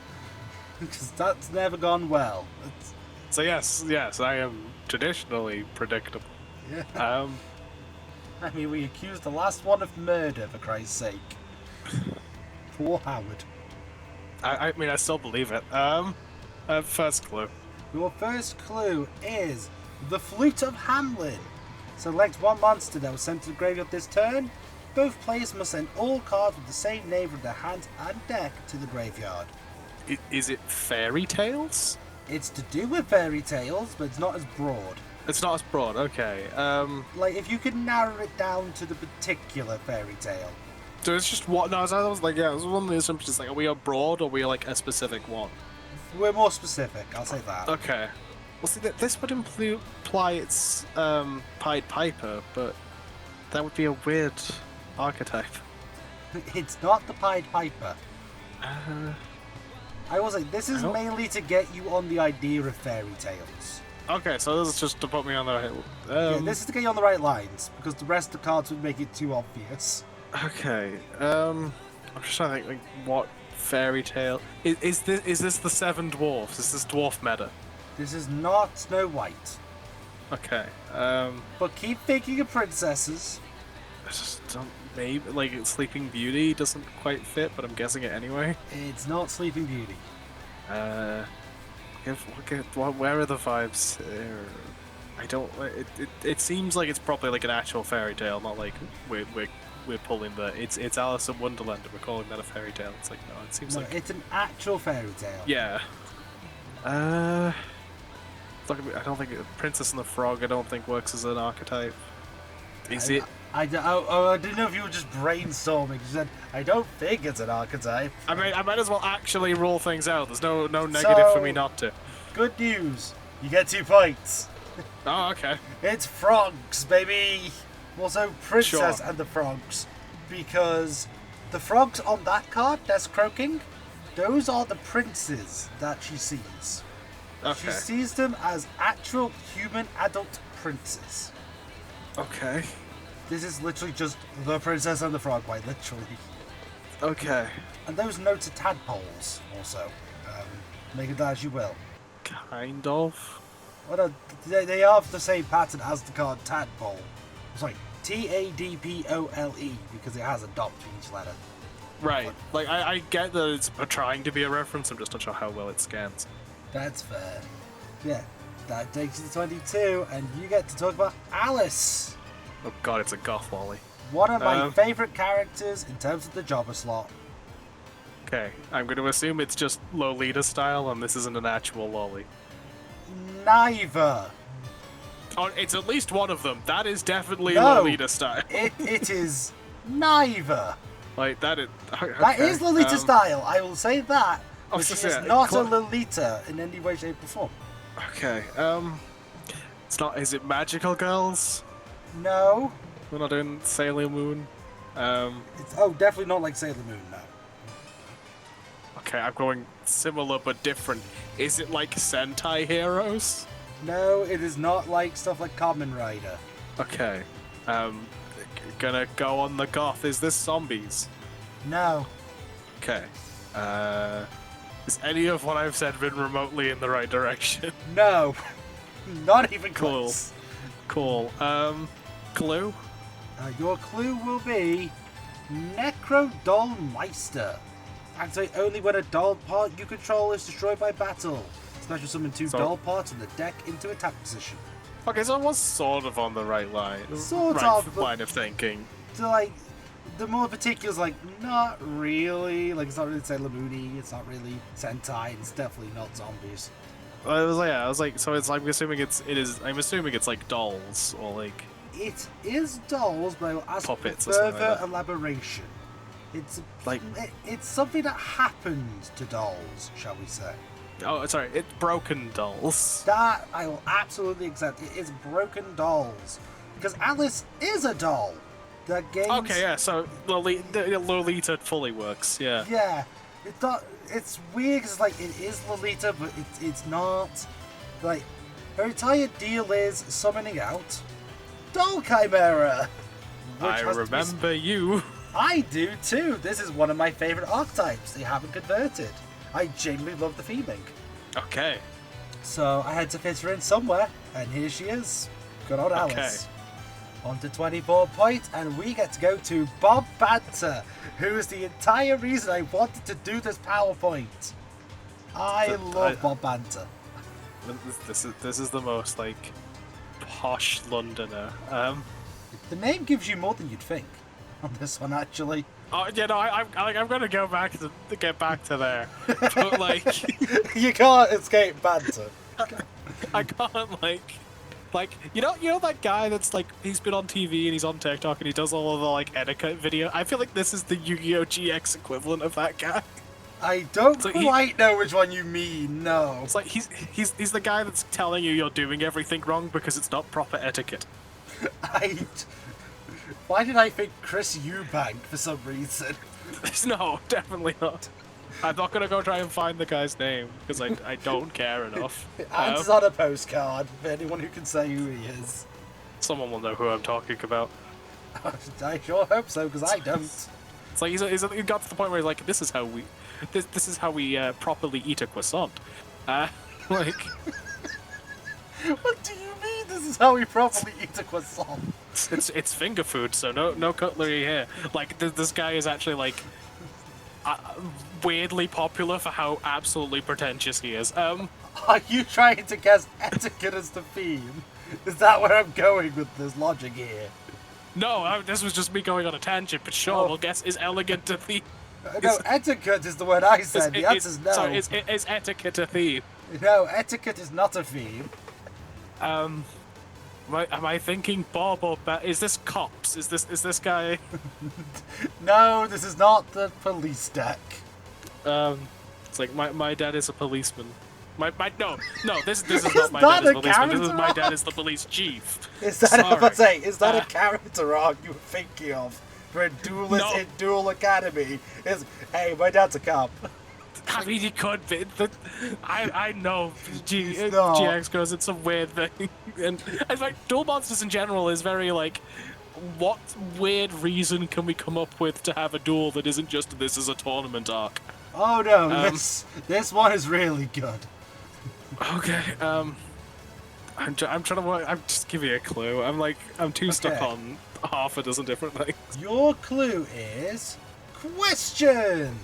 Because that's never gone well. So yes, I am traditionally predictable. Yeah. I mean, we accused the last one of murder, for Christ's sake. Poor Howard. I mean, I still believe it. First clue. Your first clue is the Flute of Hamlin. Select one monster that was sent to the graveyard this turn. Both players must send all cards with the same name from their hands and deck to the graveyard. Is it fairy tales? It's to do with fairy tales, but it's not as broad. It's not as broad, okay. Like, if you could narrow it down to the particular fairy tale. So it's just what? No, I was like, yeah, it was one of the assumptions. Like, are we a broad or are we like a specific one? We're more specific, I'll say that. Okay. Well, see, this would imply it's Pied Piper, but that would be a weird archetype. It's not the Pied Piper. I will say, this is mainly to get you on the idea of fairy tales. Okay, so this is just to put me on the right... yeah, this is to get you on the right lines, because the rest of the cards would make it too obvious. Okay, I'm just trying to think, like, what fairy tale... Is this the Seven Dwarfs? Is this dwarf meta? This is not Snow White. Okay, But keep thinking of princesses. I just don't... Maybe, like, Sleeping Beauty doesn't quite fit, but I'm guessing it anyway. It's not Sleeping Beauty. Where are the vibes? I don't... It seems like it's probably like an actual fairy tale, not like we're pulling the... It's Alice in Wonderland and we're calling that a fairy tale. It's like, no, it seems like... it's an actual fairy tale. Yeah. I don't think Princess and the Frog, I don't think works as an archetype. Is it? I didn't know if you were just brainstorming. You said, I don't think it's an archetype. I might as well actually rule things out. There's no negative for me not to. Good news. You get 2 points. Oh, okay. It's frogs, baby. Also, Princess Sure. and the Frogs. Because the frogs on that card, that's croaking, those are the princes that she sees. Okay. She sees them as actual human adult princes. Okay. This is literally just the Princess and the Frog, quite literally. Okay. And those notes are tadpoles, also. Make it that as you will. Kind of. Well, no, they have the same pattern as the card tadpole. Sorry, Tadpole, because it has a dot between each letter. Right. Like, I get that it's trying to be a reference, I'm just not sure how well it scans. That's fair. Yeah, that takes you to 22, and you get to talk about Alice. Oh god, it's a goth lolly. One of my favourite characters in terms of the jobber slot. Okay, I'm going to assume it's just Lolita style, and this isn't an actual lolly. Neither. Oh, it's at least one of them. That is definitely No, Lolita style. It is neither. Like, that is... Okay. That is Lolita style, I will say that. Oh, Which so is yeah, not a Lolita in any way, shape, or form. Okay, it's not... Is it Magical Girls? No. We're not doing Sailor Moon? It's, definitely not like Sailor Moon, no. Okay, I'm going similar but different. Is it like Sentai Heroes? No, it is not like stuff like Kamen Rider. Okay, gonna go on the goth. Is this zombies? No. Okay, has any of what I've said been remotely in the right direction? No. Not even Cool. close. Cool, clue? Your clue will be Necrodollmeister. Activate only when a doll part you control is destroyed by battle. Special summon 2 doll parts from the deck into attack position. Okay, so it was sort of on the right line. Sort right of, line of thinking. So, like, the more particulars, like, not really. Like, it's not really Sailor Moon-y, it's not really Sentai, it's definitely not zombies. I was like, so it's. I'm assuming it's like dolls or like. It is dolls, but I will ask Puppets for or something further like that. elaboration. It's Like- it's something that happens to dolls, shall we say? Oh, sorry, it's broken dolls. That I will absolutely accept. It is broken dolls because Alice is a doll that gains. Okay, yeah, so Lolita fully works, yeah. Yeah, it's not. It's weird because like it is Lolita, but it's not. Like her entire deal is summoning out Doll Chimera. which I has to be- remember you. I do too. This is one of my favorite archetypes. They haven't converted. I genuinely love the theming. Okay. So I had to fit her in somewhere, and here she is. Good old Alice. On to 24 points, and we get to go to Bob Banter, who is the entire reason I wanted to do this PowerPoint. I love Bob Banter. This is the most like posh Londoner. The name gives you more than you'd think on this one, actually. Oh, yeah, no, I'm gonna go back to get back to there, but like You can't escape Banter. I can't like you know that guy that's like he's been on TV and he's on TikTok and he does all of the like etiquette video. I feel like this is the Yu-Gi-Oh GX equivalent of that guy. I don't So quite know which one you mean, no. It's like he's the guy that's telling you you're doing everything wrong because it's not proper etiquette. Why did I think Chris Eubank for some reason? No, definitely not. I'm not gonna go try and find the guy's name because I don't care enough. And it's on a postcard for anyone who can say who he is. Someone will know who I'm talking about. I sure hope so, because I don't. It's like he got to the point where he's like, this is how we properly eat a croissant. Like, What do you mean this is how we properly eat a croissant? it's finger food, so no cutlery here. Like this guy is actually like weirdly popular for how absolutely pretentious he is. Are you trying to guess etiquette as the theme? Is that where I'm going with this logic here? No, this was just me going on a tangent, but sure, Oh. we'll guess is elegant a theme. No, etiquette is the word I said. The answer's no. Sorry, is etiquette a theme? No, etiquette is not a theme. Am I thinking Bob or is this cops? Is this guy? No, this is not the police deck. It's like my dad is a policeman. No, this is not my that dad is a a policeman. This is character my arc? dad is the police chief. Is that Sorry. is that a character arc you were thinking of for a duelist No. in Duel Academy? Is hey, my dad's a cop. I mean, he could be. I know He's not. GX goes, it's a weird thing. And in fact, Duel Monsters in general is very like, what weird reason can we come up with to have a duel that isn't just this is a tournament arc? Oh no, this one is really good. Okay, I'm trying to work. I'm just giving you a clue. I'm too stuck Okay. on half a dozen different things. Your clue is question.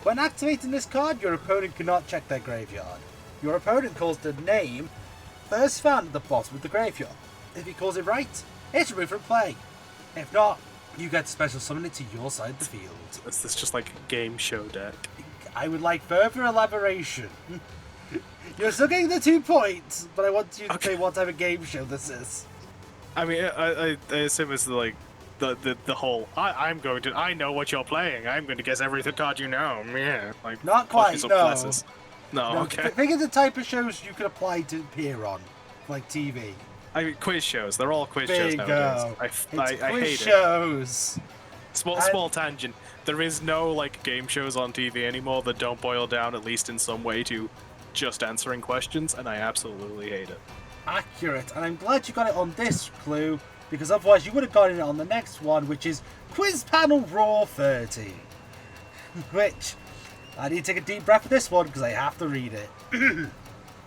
When activating this card, your opponent cannot check their graveyard. Your opponent calls the name first found at the bottom of the graveyard. If he calls it right, it's removed from play. If not, you get to special summon it to your side of the field. Is this just like a game show deck? I would like further elaboration. You're still getting the 2 points, but I want you to say what type of game show this is. I mean, I assume it's like the whole. I know what you're playing. I'm going to guess every card you know. Yeah, like Not quite, pushes up no. classes. No, No, okay. think of the type of shows you could apply to appear on, like TV. I mean, quiz shows. They're all quiz shows Bingo. nowadays. I It's hate quiz it. shows. Small tangent. There is no like game shows on TV anymore that don't boil down at least in some way to just answering questions, and I absolutely hate it. Accurate, and I'm glad you got it on this clue, because otherwise you would have gotten it on the next one, which is Quiz Panel Raw 30. Which, I need to take a deep breath for this one, because I have to read it.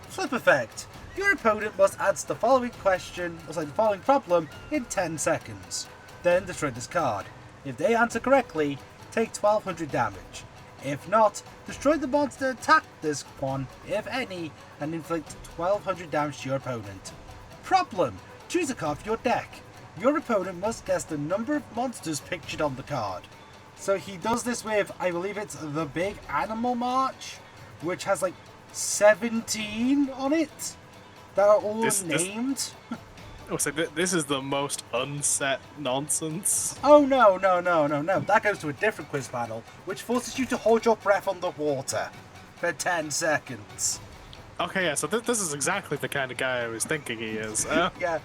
Flip effect. Your opponent must answer the following the following problem in 10 seconds. Then destroy this card. If they answer correctly, take 1200 damage. If not, destroy the monster attack this one, if any, and inflict 1200 damage to your opponent. Problem. Choose a card for your deck. Your opponent must guess the number of monsters pictured on the card. So he does this with, I believe it's the Big Animal March, which has like 17 on it that are all named. Oh, so this is the most unset nonsense. Oh no, no, no, no, no. That goes to a different quiz panel, which forces you to hold your breath underwater for 10 seconds. Okay, yeah, so this is exactly the kind of guy I was thinking he is. Yeah,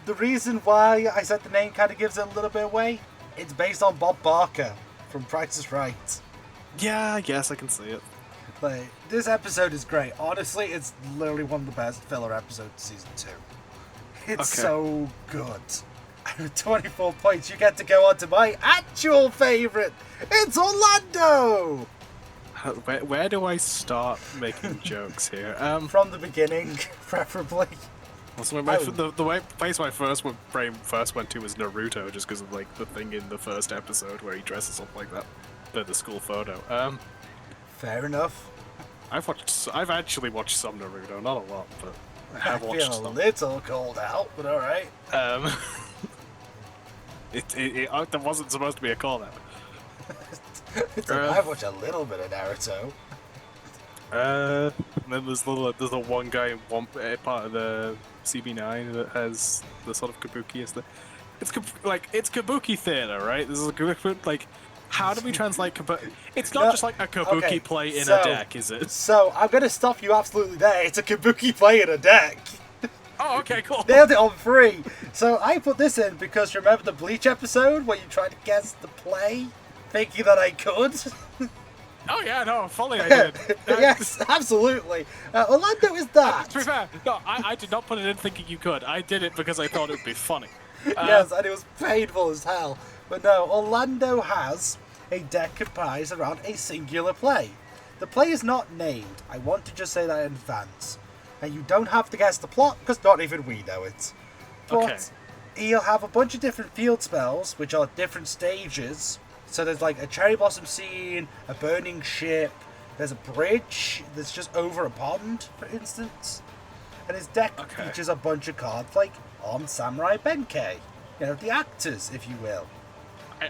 the reason why I said the name kind of gives it a little bit away, it's based on Bob Barker from Price is Right. Yeah, I guess I can see it. Like, this episode is great. Honestly, it's literally one of the best filler episodes of season 2. It's so good. 24 points. You get to go on to my actual favourite. It's Orlando! Where do I start making jokes here? From the beginning, preferably. Also, the place my brain first went to was Naruto, just because of like the thing in the first episode where he dresses up like that, the school photo. Fair enough. I've actually watched some Naruto, not a lot, but I have watched feel some. a little cold out, but all right. There wasn't supposed to be a call out. I've watched a little bit of Naruto. And then there's the one guy in one part of the CB9 that has the sort of kabuki as the. It's kabuki theater, right? This is like. How do we translate kabuki? It's not just like a kabuki play in a deck, is it? So, I'm going to stop you absolutely there. It's a kabuki play in a deck. Oh, okay, cool. Nailed it on 3. So, I put this in because remember the Bleach episode where you tried to guess the play, thinking that I could? Oh, yeah, no, fully I did. Yes, absolutely. Orlando is that. To be fair, no, I did not put it in thinking you could. I did it because I thought it would be funny. Yes, and it was painful as hell. But no, Orlando has a deck comprised around a singular play. The play is not named. I want to just say that in advance. And you don't have to guess the plot, because not even we know it. But he'll have a bunch of different field spells, which are different stages. So there's like a cherry blossom scene, a burning ship, there's a bridge that's just over a pond, for instance. And his deck features a bunch of cards like on Samurai Benkei. You know, the actors, if you will.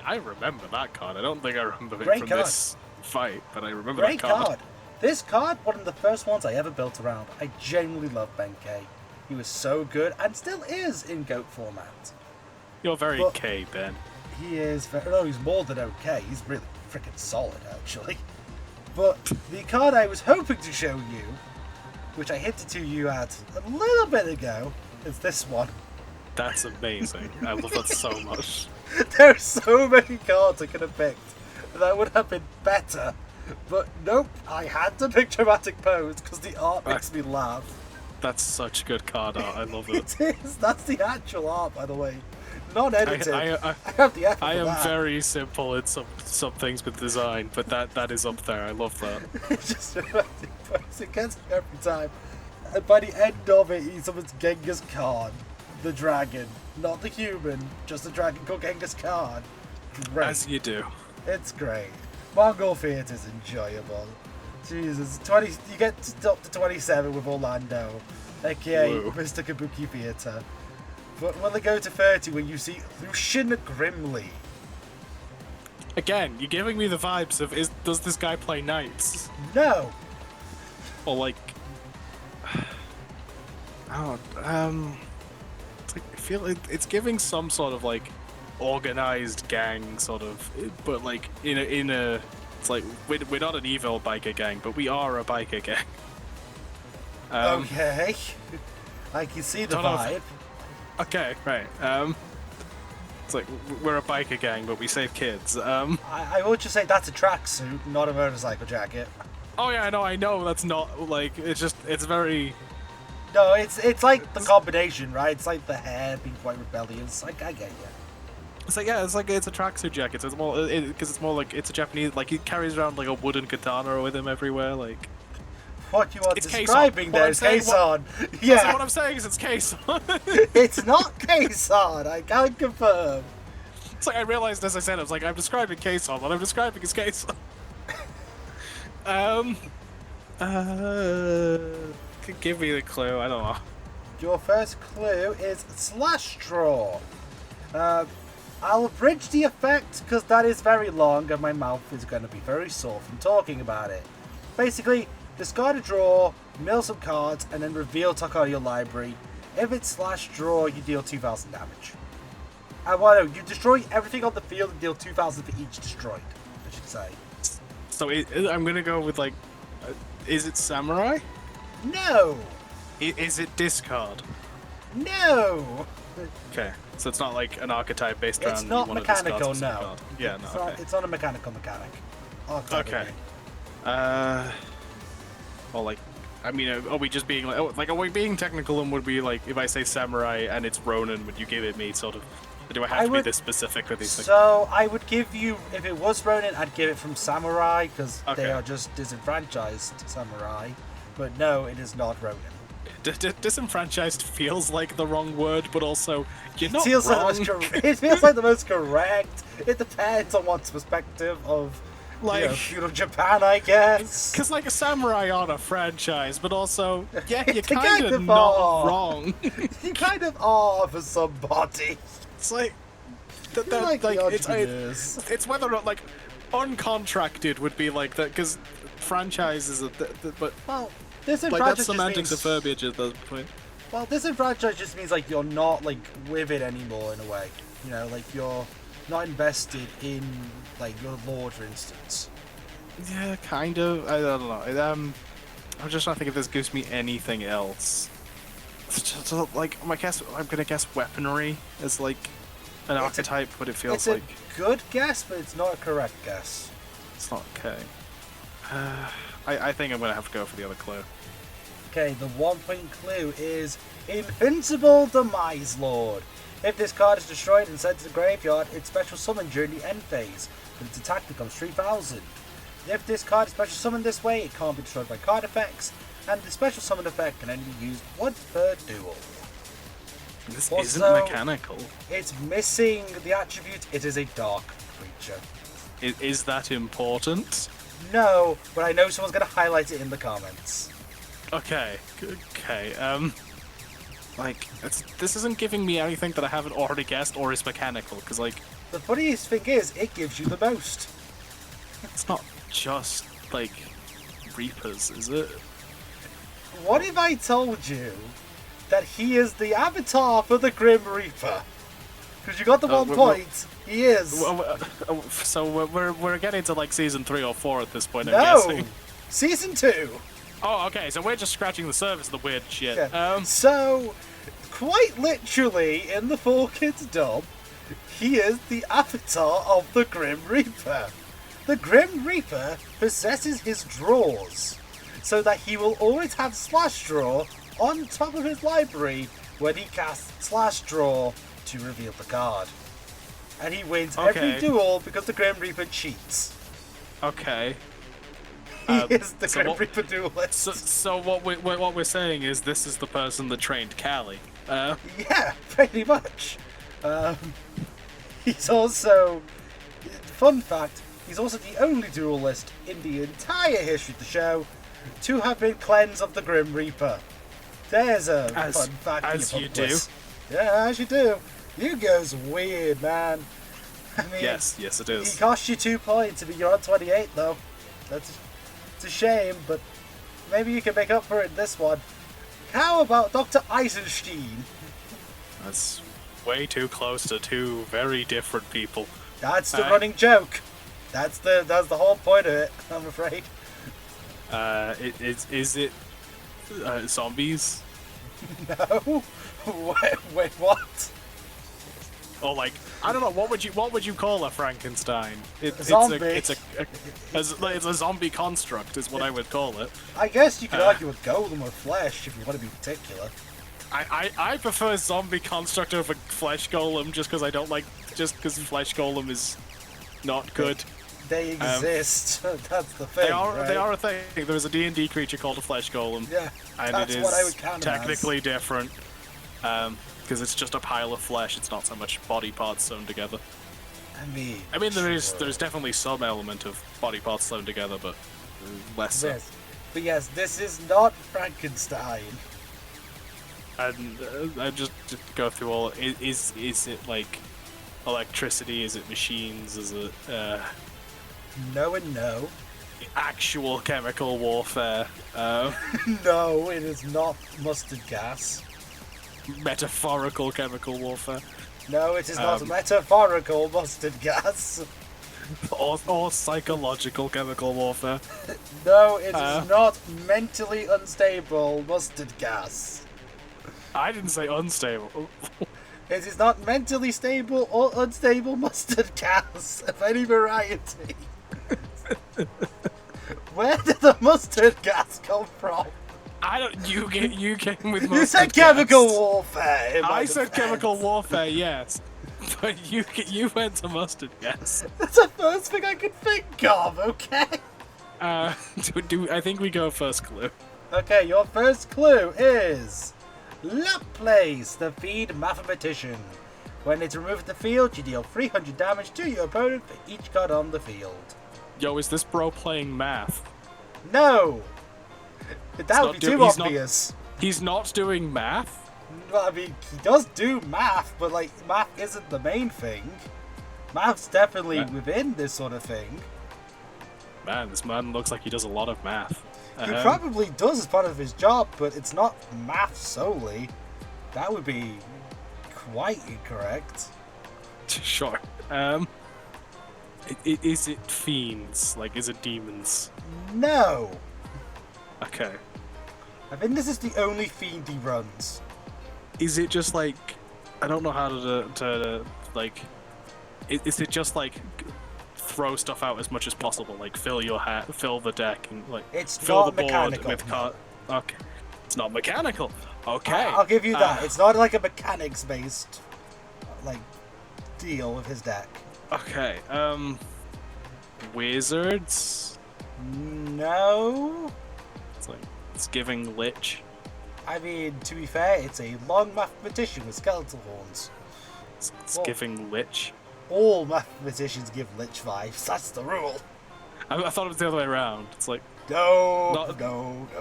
I remember that card. I don't think I remember Great it from card. This fight, but I remember Great that card. This card, one of the first ones I ever built around. I genuinely love Benkei. He was so good, and still is in GOAT format. You're very K, Ben. He is very... No, he's more than okay. He's really freaking solid, actually. But the card I was hoping to show you, which I hinted to you at a little bit ago, is this one. That's amazing. I love that so much. There are so many cards I could have picked that would have been better. But nope, I had to pick Dramatic Pose because the art makes me laugh. That's such good card art. I love it. It is. That's the actual art, by the way. Not edited. I have the effort I am that. very simple in some things with design, but that is up there. I love that. It's just Dramatic Pose. It gets me every time. And by the end of it, he summons Genghis Khan, the dragon. Not the human, just the dragon called Genghis Khan. Great. As you do. It's great. Mongol Theatre is enjoyable. Jesus, 20. You get up to 27 with Orlando, aka Whoa. Mr. Kabuki Theatre. But when they go to 30, when you see Lucian Grimley. Again, you're giving me the vibes of does this guy play knights? No. Or like, it's like, I feel it's giving some sort of like organized gang sort of, but like in a it's like we're not an evil biker gang, but we are a biker gang. Okay. I can see the vibe. Okay, right. It's like we're a biker gang, but we save kids. I would just say that's a tracksuit, not a motorcycle jacket. Oh yeah, I know. That's not like it's very. No, it's like the combination, right? It's like the hair being quite rebellious. I get you. It's like it's a tracksuit jacket. So it's more because it's more like it's a Japanese. Like he carries around like a wooden katana with him everywhere. Like what you are it's describing there is Kason. Yeah. What I'm saying is it's Kason. It's not Kason. I can't confirm. It's like I realized as I said, I was like I'm describing Kason. What I'm describing is Kason. Give me the clue. I don't know. Your first clue is Slash Draw. I'll abridge the effect because that is very long and my mouth is going to be very sore from talking about it. Basically, discard a draw, mill some cards, and then reveal top card of your library. If it's slash draw, you deal 2,000 damage. Well, no, you destroy everything on the field and deal 2,000 for each destroyed, I should say. So I'm gonna go with like, is it samurai? No! Is it discard? No! Okay, so it's not like an archetype based around. It's not you wanna discard mechanical, specific no. card. Yeah, no. Okay. It's not a mechanical mechanic. Archetype Okay. would be. Well, like, I mean, are we just being like, are we being technical and would be like, if I say samurai and it's Ronin, would you give it me sort of? Or do I have to be this specific with these things? So I would give you, if it was Ronin, I'd give it from Samurai because Okay. they are just disenfranchised Samurai. But no, it is not Ronin. Disenfranchised feels like the wrong word, but also you're not Feels like wrong. it feels like the most correct. It depends on one's perspective of Like- feudal Japan, I guess. Because like a samurai on a franchise, but also yeah, you're They kind of kind of not are. wrong. You kind of are for somebody. It's like that, They're like the it's entrepreneurs. it's whether or not like uncontracted would be like that because franchises are but Well, like disenfranchised that's semantics just of means, verbiage at that point. well, disenfranchised just means like you're not like with it anymore in a way. You know, like you're not invested in like your lord, for instance. Yeah, kind of. I don't know. I'm just trying to think if this gives me anything else. It's just, like my guess, I'm gonna guess weaponry as like an archetype, but it feels It's like a good guess, but it's not a correct guess. it's not okay. I think I'm gonna have to go for the other clue. Okay, the 1-point clue is Invincible Demise Lord. If this card is destroyed and sent to the graveyard, it's special summoned during the end phase, but its attack becomes 3,000. If this card is special summoned this way, it can't be destroyed by card effects, and the special summon effect can only be used once per duel. This Also, isn't mechanical. It's missing the attribute, it is a dark creature. Is that important? No, but I know someone's going to highlight it in the comments. Okay. Like this isn't giving me anything that I haven't already guessed or is mechanical, because like The funniest thing is, it gives you the most. it's not just like Reapers, is it? What if I told you that he is the avatar for the Grim Reaper? Because you got the 1 point. He is. So we're getting to like season 3 or 4 at this point. I'm No! guessing. Season 2. Oh, okay. So we're just scratching the surface of the weird shit. Yeah. So, quite literally, in the 4Kids dub, he is the avatar of the Grim Reaper. The Grim Reaper possesses his draws, so that he will always have Slash Draw on top of his library when he casts Slash Draw to reveal the card. And he wins every Okay. duel because the Grim Reaper cheats. Okay. He is the so Grim what- Reaper duelist. So what we're saying is this is the person that trained Callie. Yeah, pretty much. He's also, fun fact, he's also the only duelist in the entire history of the show to have been cleansed of the Grim Reaper. There's a fun fact. as for you pub do. quiz. Yeah, as you do. Yu-Gi-Oh's weird, man. I mean, Yes, it he is. cost you 2 points. I mean, you're on 28 though. It's a shame, but maybe you can make up for it in this one. How about Dr. Eisenstein? That's way too close to two very different people. That's the running joke. That's the whole point of it, I'm afraid. Is it zombies? No. Wait, what? Or like I don't know, what would you call a Frankenstein? Zombie. It's a zombie construct is what I would call it. I guess you could argue with golem or flesh if you want to be particular. I prefer zombie construct over flesh golem just because I don't like because flesh golem is not good. They exist. That's the thing. They right? are a thing. There is a D&D creature called a flesh golem. Yeah, and that's it is what I would count 'em as. technically different because it's just a pile of flesh. It's not so much body parts sewn together. I mean, there's definitely some element of body parts sewn together, but less so. Yes. But yes, this is not Frankenstein. And I just go through all. Is it like electricity? Is it machines? Is it No and no. actual chemical warfare? No, it is not mustard gas. metaphorical chemical warfare. No, it is not metaphorical mustard gas. Or psychological chemical warfare. No, it is not mentally unstable mustard gas. I didn't say unstable. It is not mentally stable or unstable mustard gas of any variety. Where did the mustard gas come from? I don't. You came with mustard You said gas. chemical warfare. I said chemical warfare, yes, but you went to mustard gas. That's the first thing I could think of. Okay. I think we go first clue? Okay, your first clue is Laplace, the feed mathematician. When it's removed from the field, you deal 300 damage to your opponent for each card on the field. Yo, is this bro playing math? No! That would be too obvious. He's not doing math? Well, I mean, he does do math, but, like, math isn't the main thing. Math's definitely within this sort of thing. Man, this man looks like he does a lot of math. He probably does as part of his job, but it's not math solely. That would be quite incorrect. Sure. Is it fiends? Like, is it demons? No! Okay. I think this is the only fiend he runs. Is it just like... I don't know how to like... Is it just like... throw stuff out as much as possible, like fill the deck, and like it's fill not the board mechanical, with cards. Okay, it's not mechanical. Okay, I'll give you that. It's not like a mechanics-based like deal with his deck. Okay, wizards. No. It's giving lich. I mean, to be fair, it's a long mathematician with skeletal horns. It's giving lich. All mathematicians give lich vibes. That's the rule. I thought it was the other way around. It's like no.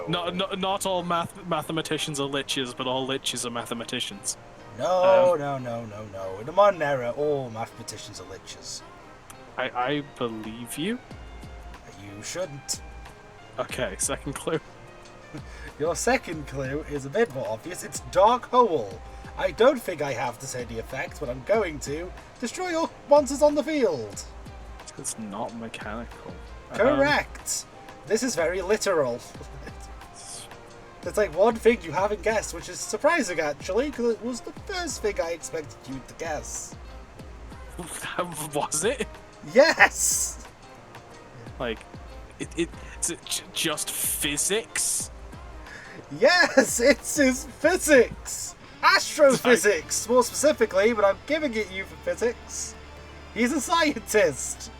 Not all mathematicians are liches, but all liches are mathematicians. No. In the modern era, all mathematicians are liches. I believe you. You shouldn't. Okay, second clue. Your second clue is a bit more obvious. It's Dark Hole. I don't think I have to say the effect, but I'm going to. Destroy all monsters on the field. It's not mechanical. Correct. This is very literal. There's like one thing you haven't guessed, which is surprising actually, because it was the first thing I expected you to guess. Was it? Yes! Like, is it just physics? Yes, it's his physics! Astrophysics, more specifically, but I'm giving it you for physics. He's a scientist.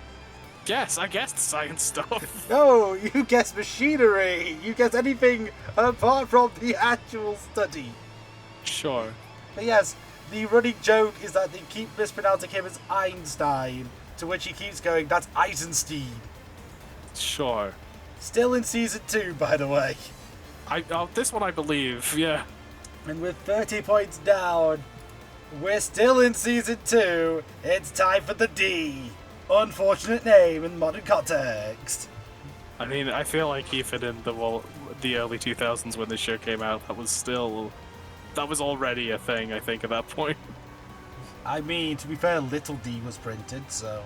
Yes, I guessed science stuff. No, you guess machinery. You guess anything apart from the actual study. Sure. But yes, the running joke is that they keep mispronouncing him as Einstein, to which he keeps going, that's Eisenstein. Sure. Still in season 2, by the way. This one I believe, yeah. And with 30 points down, we're still in season 2. It's time for the D. Unfortunate name in modern context. I mean, I feel like even in the early 2000s when this show came out, that was already a thing, I think, at that point. I mean, to be fair, Little D was printed, so...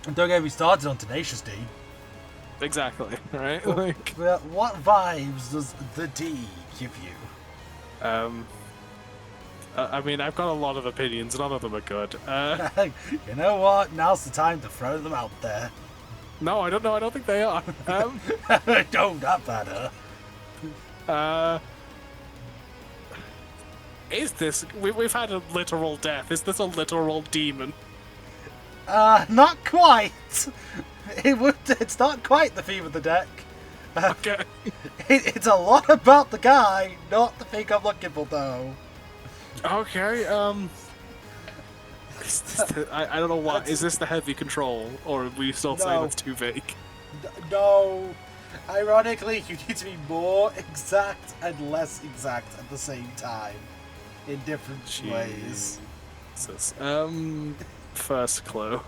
And don't get me started on Tenacious D. Exactly, right? Well, what vibes does the D give you? I mean, I've got a lot of opinions, none of them are good. You know what? Now's the time to throw them out there. No, I don't know, I don't think they are. Don't, that matter. Is this... We've had a literal death. Is this a literal demon? Not quite. It's not quite the theme of the deck. Okay. It's a lot about the guy, not the thing I'm looking for, though. Okay, is this I don't know what. Is this the heavy control, or are we still saying it's too vague? No. Ironically, you need to be more exact and less exact at the same time. In different ways. First clue.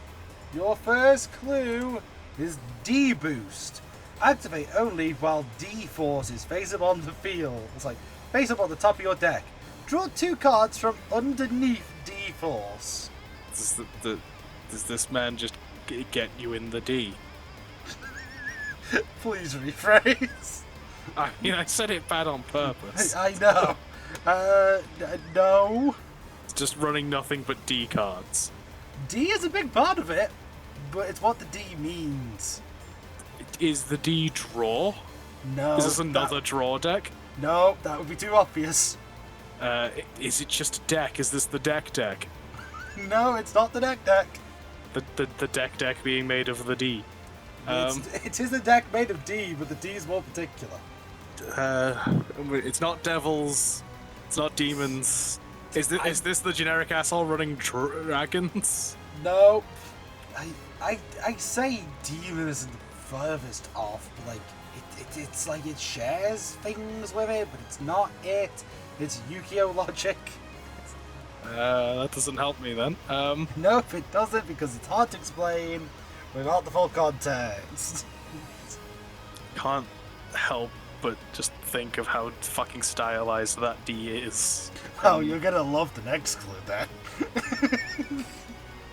Your first clue is D-Boost. Activate only while D forces face up on the field. It's like, face up on the top of your deck. Draw 2 cards from underneath D Force. Does this man just get you in the D? Please rephrase. I mean, I said it bad on purpose. I know. No. It's just running nothing but D cards. D is a big part of it, but it's what the D means. Is the D draw? No. Is this another draw deck? No, that would be too obvious. Is it just a deck? Is this the deck? No, it's not the deck. The deck being made of the D. It is a deck made of D, but the D is more particular. It's not devils. It's not demons. Is this the generic asshole running dragons? No. I say demon isn't the furthest off, but like it's like it shares things with it, but it's not it. It's Yu-Gi-Oh logic. That doesn't help me then. Nope, it doesn't, because it's hard to explain without the full context. Can't help but just think of how fucking stylized that D is. Oh, you're gonna love the next clue then.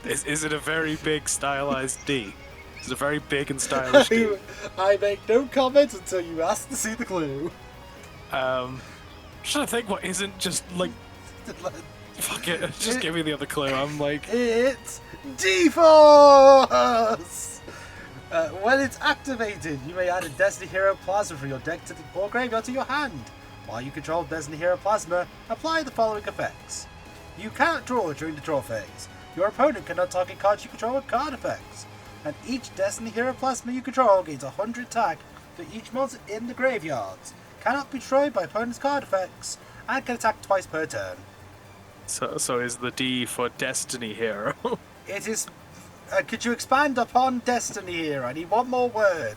Is it a very big stylized D? Is it a very big and stylish D? I make no comment until you ask to see the clue. Trying to think what isn't just like. Fuck it, just give me the other clue. I'm like. It's D-Force! When it's activated, you may add a Destiny Hero Plasma from your deck or graveyard to your hand. While you control Destiny Hero Plasma, apply the following effects. You cannot draw during the draw phase. Your opponent cannot target cards you control with card effects. And each Destiny Hero Plasma you control gains 100 attack for each monster in the graveyard. Cannot be destroyed by opponent's card effects, and can attack twice per turn. So is the D for Destiny Hero? It is. Could you expand upon Destiny Hero? I need one more word.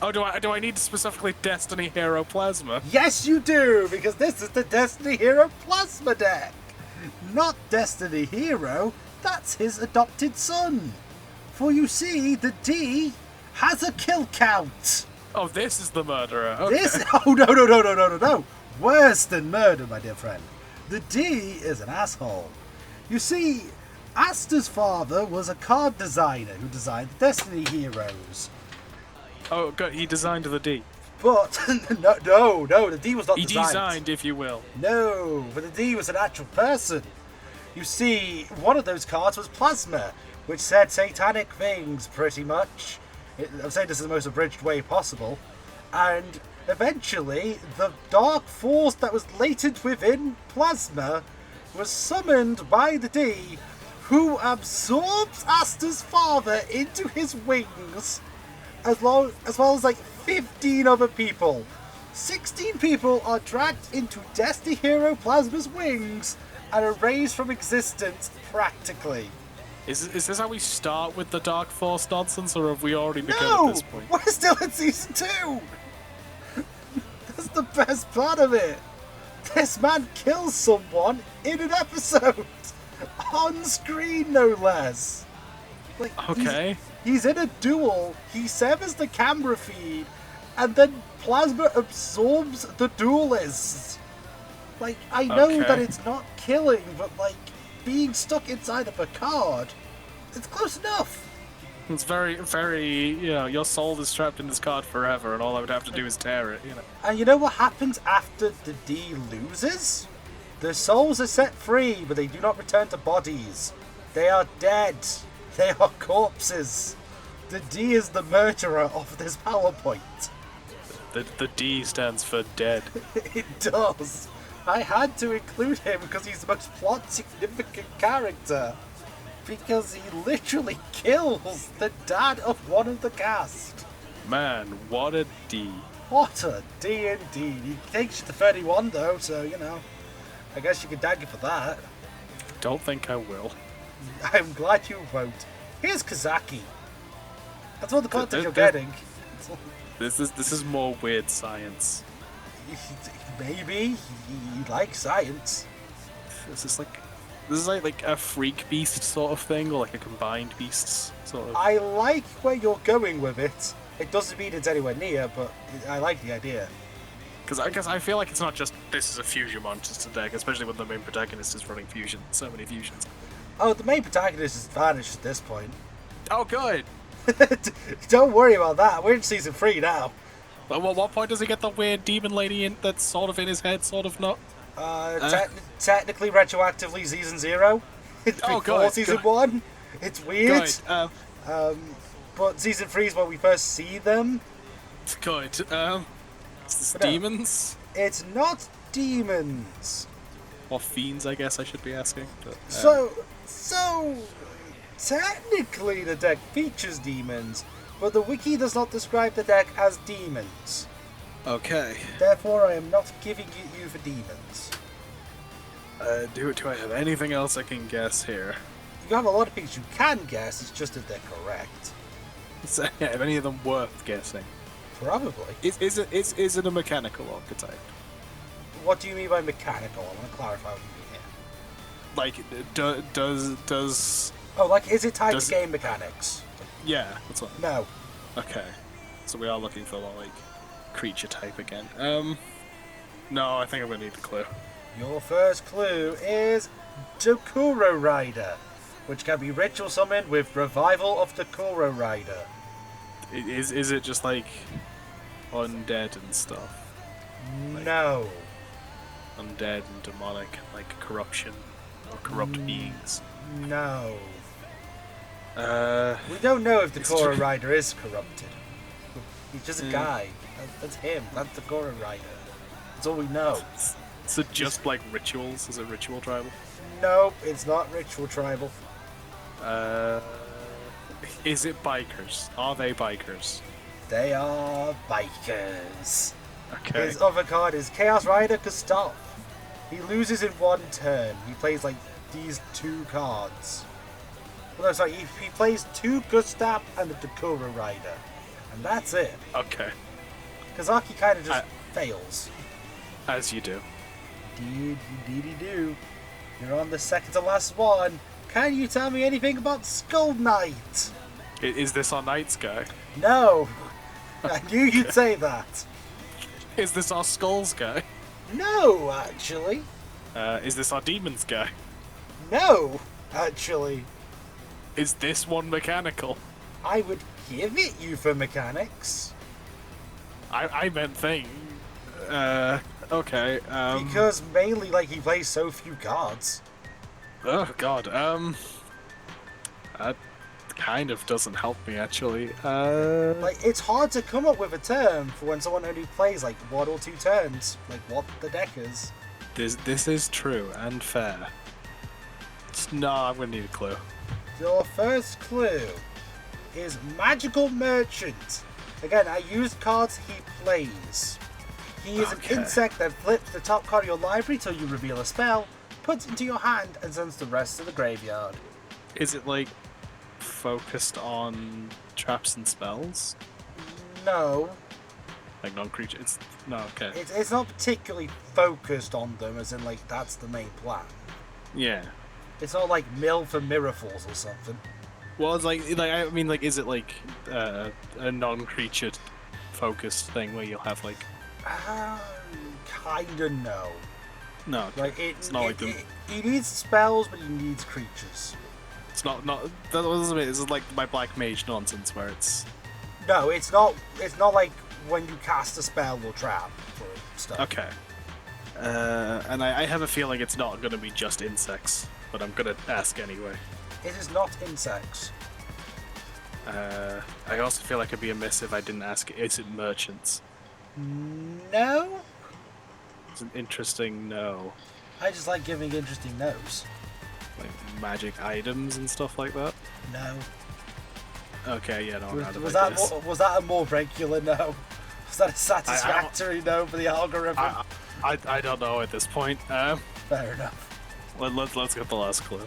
Oh, do I need specifically Destiny Hero Plasma? Yes, you do, because this is the Destiny Hero Plasma deck. Not Destiny Hero, that's his adopted son. For you see, the D has a kill count. Oh, this is the murderer. Okay. Oh, no. Worse than murder, my dear friend. The D is an asshole. You see, Asta's father was a card designer who designed the Destiny Heroes. Oh, God, he designed the D. But, no, the D was not designed. He designed, if you will. No, but the D was an actual person. You see, one of those cards was Plasma, which said satanic things, pretty much. I'm saying this in the most abridged way possible. And eventually, the dark force that was latent within Plasma was summoned by the D, who absorbs Asta's father into his wings, as well as like 15 other people. 16 people are dragged into Destiny Hero Plasma's wings and erased from existence practically. Is this how we start with the Dark Force nonsense, or have we already begun No! at this point? We're still in Season 2! That's the best part of it! This man kills someone in an episode! On screen, no less! Like, Okay. He's in a duel, he severs the camera feed, and then Plasma absorbs the duelist! Like, I know that it's not killing, but like, being stuck inside of a card, it's close enough. It's very, very, your soul is trapped in this card forever, and all I would have to do is tear it, And you know what happens after the D loses? Their souls are set free, but they do not return to bodies. They are dead. They are corpses. The D is the murderer of this PowerPoint. The D stands for dead. It does. I had to include him because he's the most plot significant character. Because he literally kills the dad of one of the cast. Man, what a D. What a D indeed. He takes you to 31 though, so I guess you can thank him for that. Don't think I will. I'm glad you won't. Here's Kazaki. That's what the content you're getting. This is more weird science. Maybe he likes science. This is like a freak beast sort of thing, or like a combined beasts sort of. I like where you're going with it. It doesn't mean it's anywhere near, but I like the idea. Because I guess I feel like it's not just this is a fusion monster deck, especially when the main protagonist is running fusion. So many fusions. Oh, the main protagonist is vanished at this point. Oh, good. Don't worry about that. We're in season 3 now. Well, at what point does he get the weird demon lady in that's sort of in his head, sort of not? Technically, retroactively, season 0. It's before good, season good. 1. It's weird. Good. But season 3 is when we first see them. Good. It's But no. demons? It's not demons. Or fiends, I guess I should be asking. But, So, technically the deck features demons, but the wiki does not describe the deck as demons. okay. Therefore, I am not giving it you for demons. Do I have anything else I can guess here? You have a lot of things you can guess, it's just if they're correct. So, yeah, if any of them worth guessing. Probably. Is it a mechanical archetype? What do you mean by mechanical? I want to clarify what you mean here. Like, does Oh, like, is it tied Does- to game mechanics? yeah? That's what. No. Okay, so we are looking for like creature type again. No, I think I'm gonna need a clue. Your first clue is Dokuro Rider, which can be ritual summoned with Revival of Dokuro Rider. Is it just like undead and stuff? No. Undead and demonic, like corruption or corrupt beings. No. Uh, We don't know if It's Dokuro true. Rider is corrupted. He's just a guy. That's him. That's Dokuro Rider. That's all we know. so just like rituals? Is it ritual tribal? Nope, it's not ritual tribal. Is it bikers? Are they bikers? They are bikers. Okay. His other card is Chaos Rider Gustav. He loses in one turn. He plays like these 2 cards. Well, no, sorry, he plays 2 Gustav and the Dokuro Rider. And that's it. Okay. Kazaki kind of just fails. As you do. Indeed, do. You're on the second to last one. Can you tell me anything about Skull Knight? Is this our Knights guy? No. I knew you'd say that. Is this our Skulls guy? No, actually. Is this our Demons guy? No, actually. Is this one mechanical? I would give it you for mechanics. I meant thing. Okay. Because mainly, like, he plays so few cards. Oh god. That kind of doesn't help me actually. Like, it's hard to come up with a term for when someone only plays, like, 1 or 2 turns. Like, what the deck is. This is true and fair. No, I'm gonna need a clue. Your first clue is Magical Merchant. Again, I used cards he plays. He is Okay. an insect that flips the top card of your library till you reveal a spell, puts it into your hand, and sends the rest to the graveyard. Is it like focused on traps and spells? No, Like non-creature? It's no. Okay. it's not particularly focused on them, as in, like, that's the main plan. Yeah. It's not like Mill for Miracles or something. Well, it's like I mean, like, is it like a non-creature focused thing where you'll have like? Kinda no. No. Like, It's not like them. he needs spells, but he needs creatures. It's not. That was a bit. This is like my black mage nonsense where it's. No, it's not. It's not like when you cast a spell or trap or stuff. Okay. And I have a feeling it's not going to be just insects, but I'm going to ask anyway. It is not insects. I also feel like it'd be amiss if I didn't ask, is it merchants? No. It's an interesting no. I just like giving interesting no's. Like magic items and stuff like that? No. Okay, yeah, no, I'm out of Was that ideas. was that a more regular no? Was that a satisfactory no for the algorithm? I don't know at this point. Fair enough. Let's get the last clue.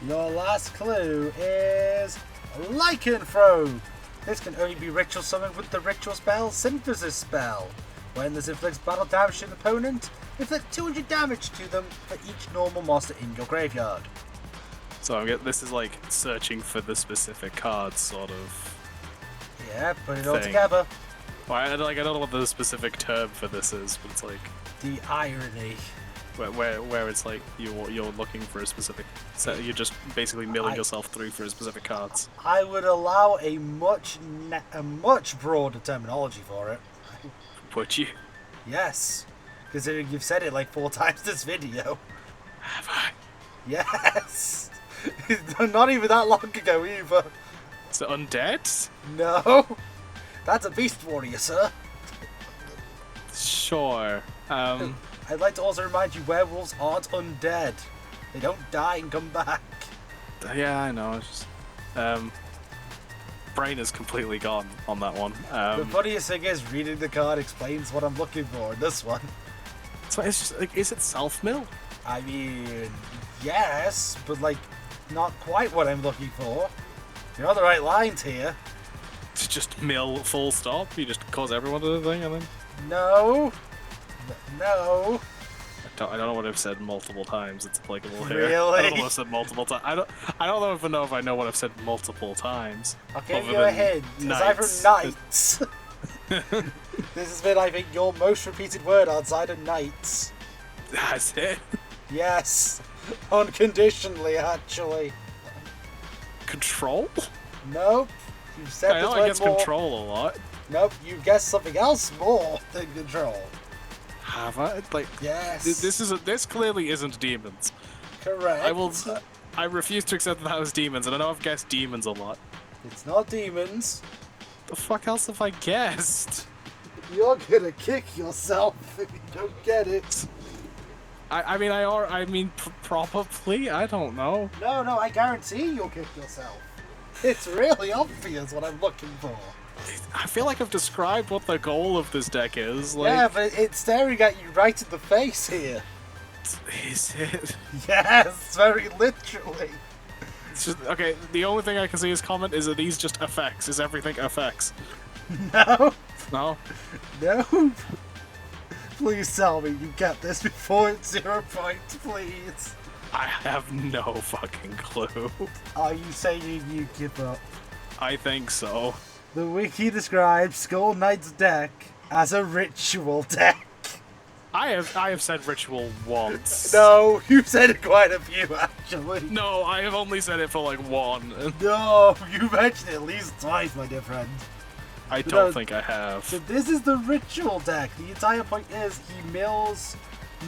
Your last clue is Lycanthrope. This can only be ritual summoned with the ritual spell Synthesis spell. When this inflicts battle damage to an opponent, inflict 200 damage to them for each normal monster in your graveyard. So this is like searching for the specific cards, sort of. Yeah, put it all Thing. together. Well, I don't know what the specific term for this is, but it's like The irony. where it's like you're looking for a specific set. You're just basically milling yourself through for specific cards. I would allow a much broader terminology for it. Would you? Yes, considering you've said it like 4 times this video. Have I? Yes. Not even that long ago either. Is it undead? No. That's a beast warrior, sir. Sure. I'd like to also remind you, werewolves aren't undead. They don't die and come back. Yeah, I know. It's just, brain is completely gone on that one. The funniest thing is, reading the card explains what I'm looking for in this one. So it's just like, is it self-mill? I mean, yes, but like, not quite what I'm looking for. You're on the right lines here. To just mill full stop? You just cause everyone to the thing and then... No. No. I don't know what I've said multiple times. It's applicable here. Really? I don't know what I've said multiple times. I don't know if I know what I've said multiple times. I'll give other you a than hint. It's knights. either knights. This has been, I think, your most repeated word outside of knights. That's it. Yes. Unconditionally, actually. Control? Nope. You've said I this know word I guess more. control a lot. Nope, you guessed something else more than control. Have I? Like, Yes. this clearly isn't demons. Correct. I refuse to accept that was demons, and I know I've guessed demons a lot. It's not demons. The fuck else have I guessed? You're gonna kick yourself if you don't get it. I mean, probably. I don't know. No, I guarantee you'll kick yourself. It's really obvious what I'm looking for. I feel like I've described what the goal of this deck is. Like, Yeah, but it's staring at you right in the face here. is it? Yes, very literally. It's just, okay, the only thing I can see as comment is, are these just effects? Is everything effects? No. No? No. Please tell me you get this before it's 0 points, please. I have no fucking clue. Are you saying you give up? I think so. The wiki describes Skull Knight's deck as a ritual deck. I have said ritual once. No, you've said it quite a few, actually. No, I have only said it for like one. No, you mentioned it at least twice, my dear friend. I don't think I have. So this is the ritual deck. The entire point is he mills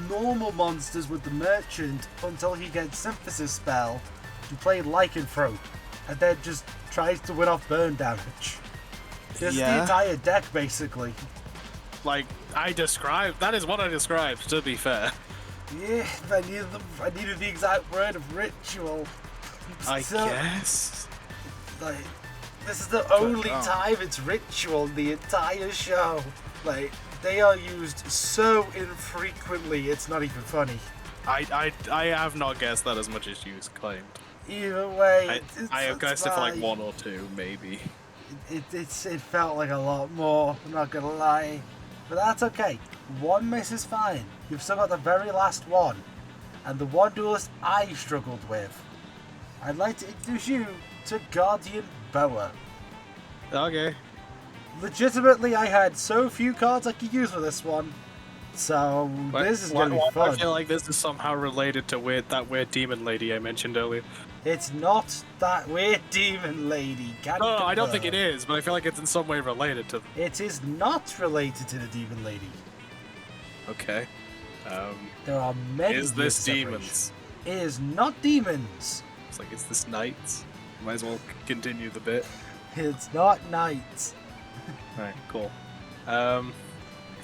normal monsters with the merchant until he gets synthesis spell to play lycanthrope, and then just tries to win off burn damage. This is the entire deck, basically. Like, that is what I described, to be fair. Yeah, I needed the exact word of ritual. I guess. Like, this is the only time it's ritual in the entire show. Like, they are used so infrequently, it's not even funny. I have not guessed that as much as you claimed. Either way, I have guessed it for like 1 or 2, maybe. It felt like a lot more, I'm not gonna lie. But that's okay. 1 miss is fine. You've still got the very last one. And the one duelist I struggled with. I'd like to introduce you to Guardian Boa. Okay. Legitimately, I had so few cards I could use for this one. So, this is going to be fun. I feel like this is somehow related to that weird demon lady I mentioned earlier. It's not that weird demon lady. No, I don't think it is, but I feel like it's in some way related to them. It is not related to the demon lady. Okay. There are many. Is this demons? It is not demons. It's like, is this knights? Might as well continue the bit. It's not knights. Alright, cool.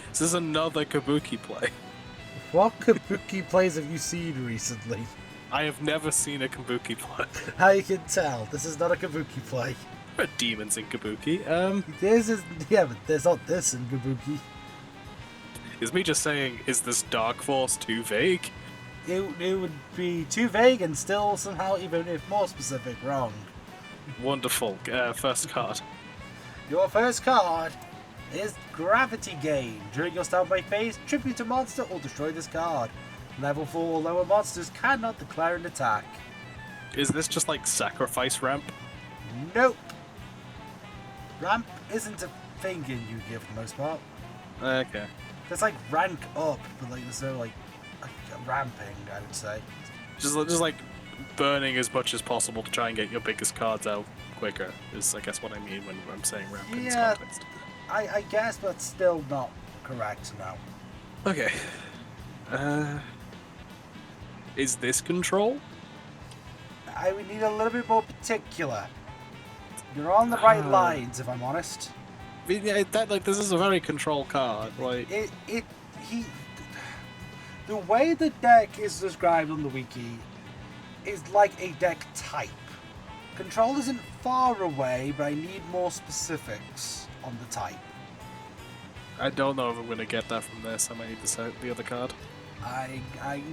This is another Kabuki play. What Kabuki plays have you seen recently? I have never seen a Kabuki play. How you can tell, this is not a Kabuki play. There are demons in Kabuki. But there's not this in Kabuki. Is me just saying, is this Dark Force too vague? It would be too vague and still somehow, even if more specific, wrong. Wonderful. First card. Your first card is Gravity Gain. During your standby phase, tribute a monster or destroy this card. Level 4 or lower monsters cannot declare an attack. Is this just like sacrifice ramp? Nope. Ramp isn't thing in Yu-Gi-Oh for the most part. Okay. There's like rank up, but like there's no like ramping, I would say. Just like burning as much as possible to try and get your biggest cards out quicker is, I guess, what I mean when I'm saying ramping in this context. I guess, but still not correct now. Okay. Is this control? I would need a little bit more particular. You're on the right lines, if I'm honest. I mean, yeah, this is a very control card, like. The way the deck is described on the wiki is like a deck type. Control isn't far away, but I need more specifics on the type. I don't know if I'm gonna get that from this. I might need the other card. I'm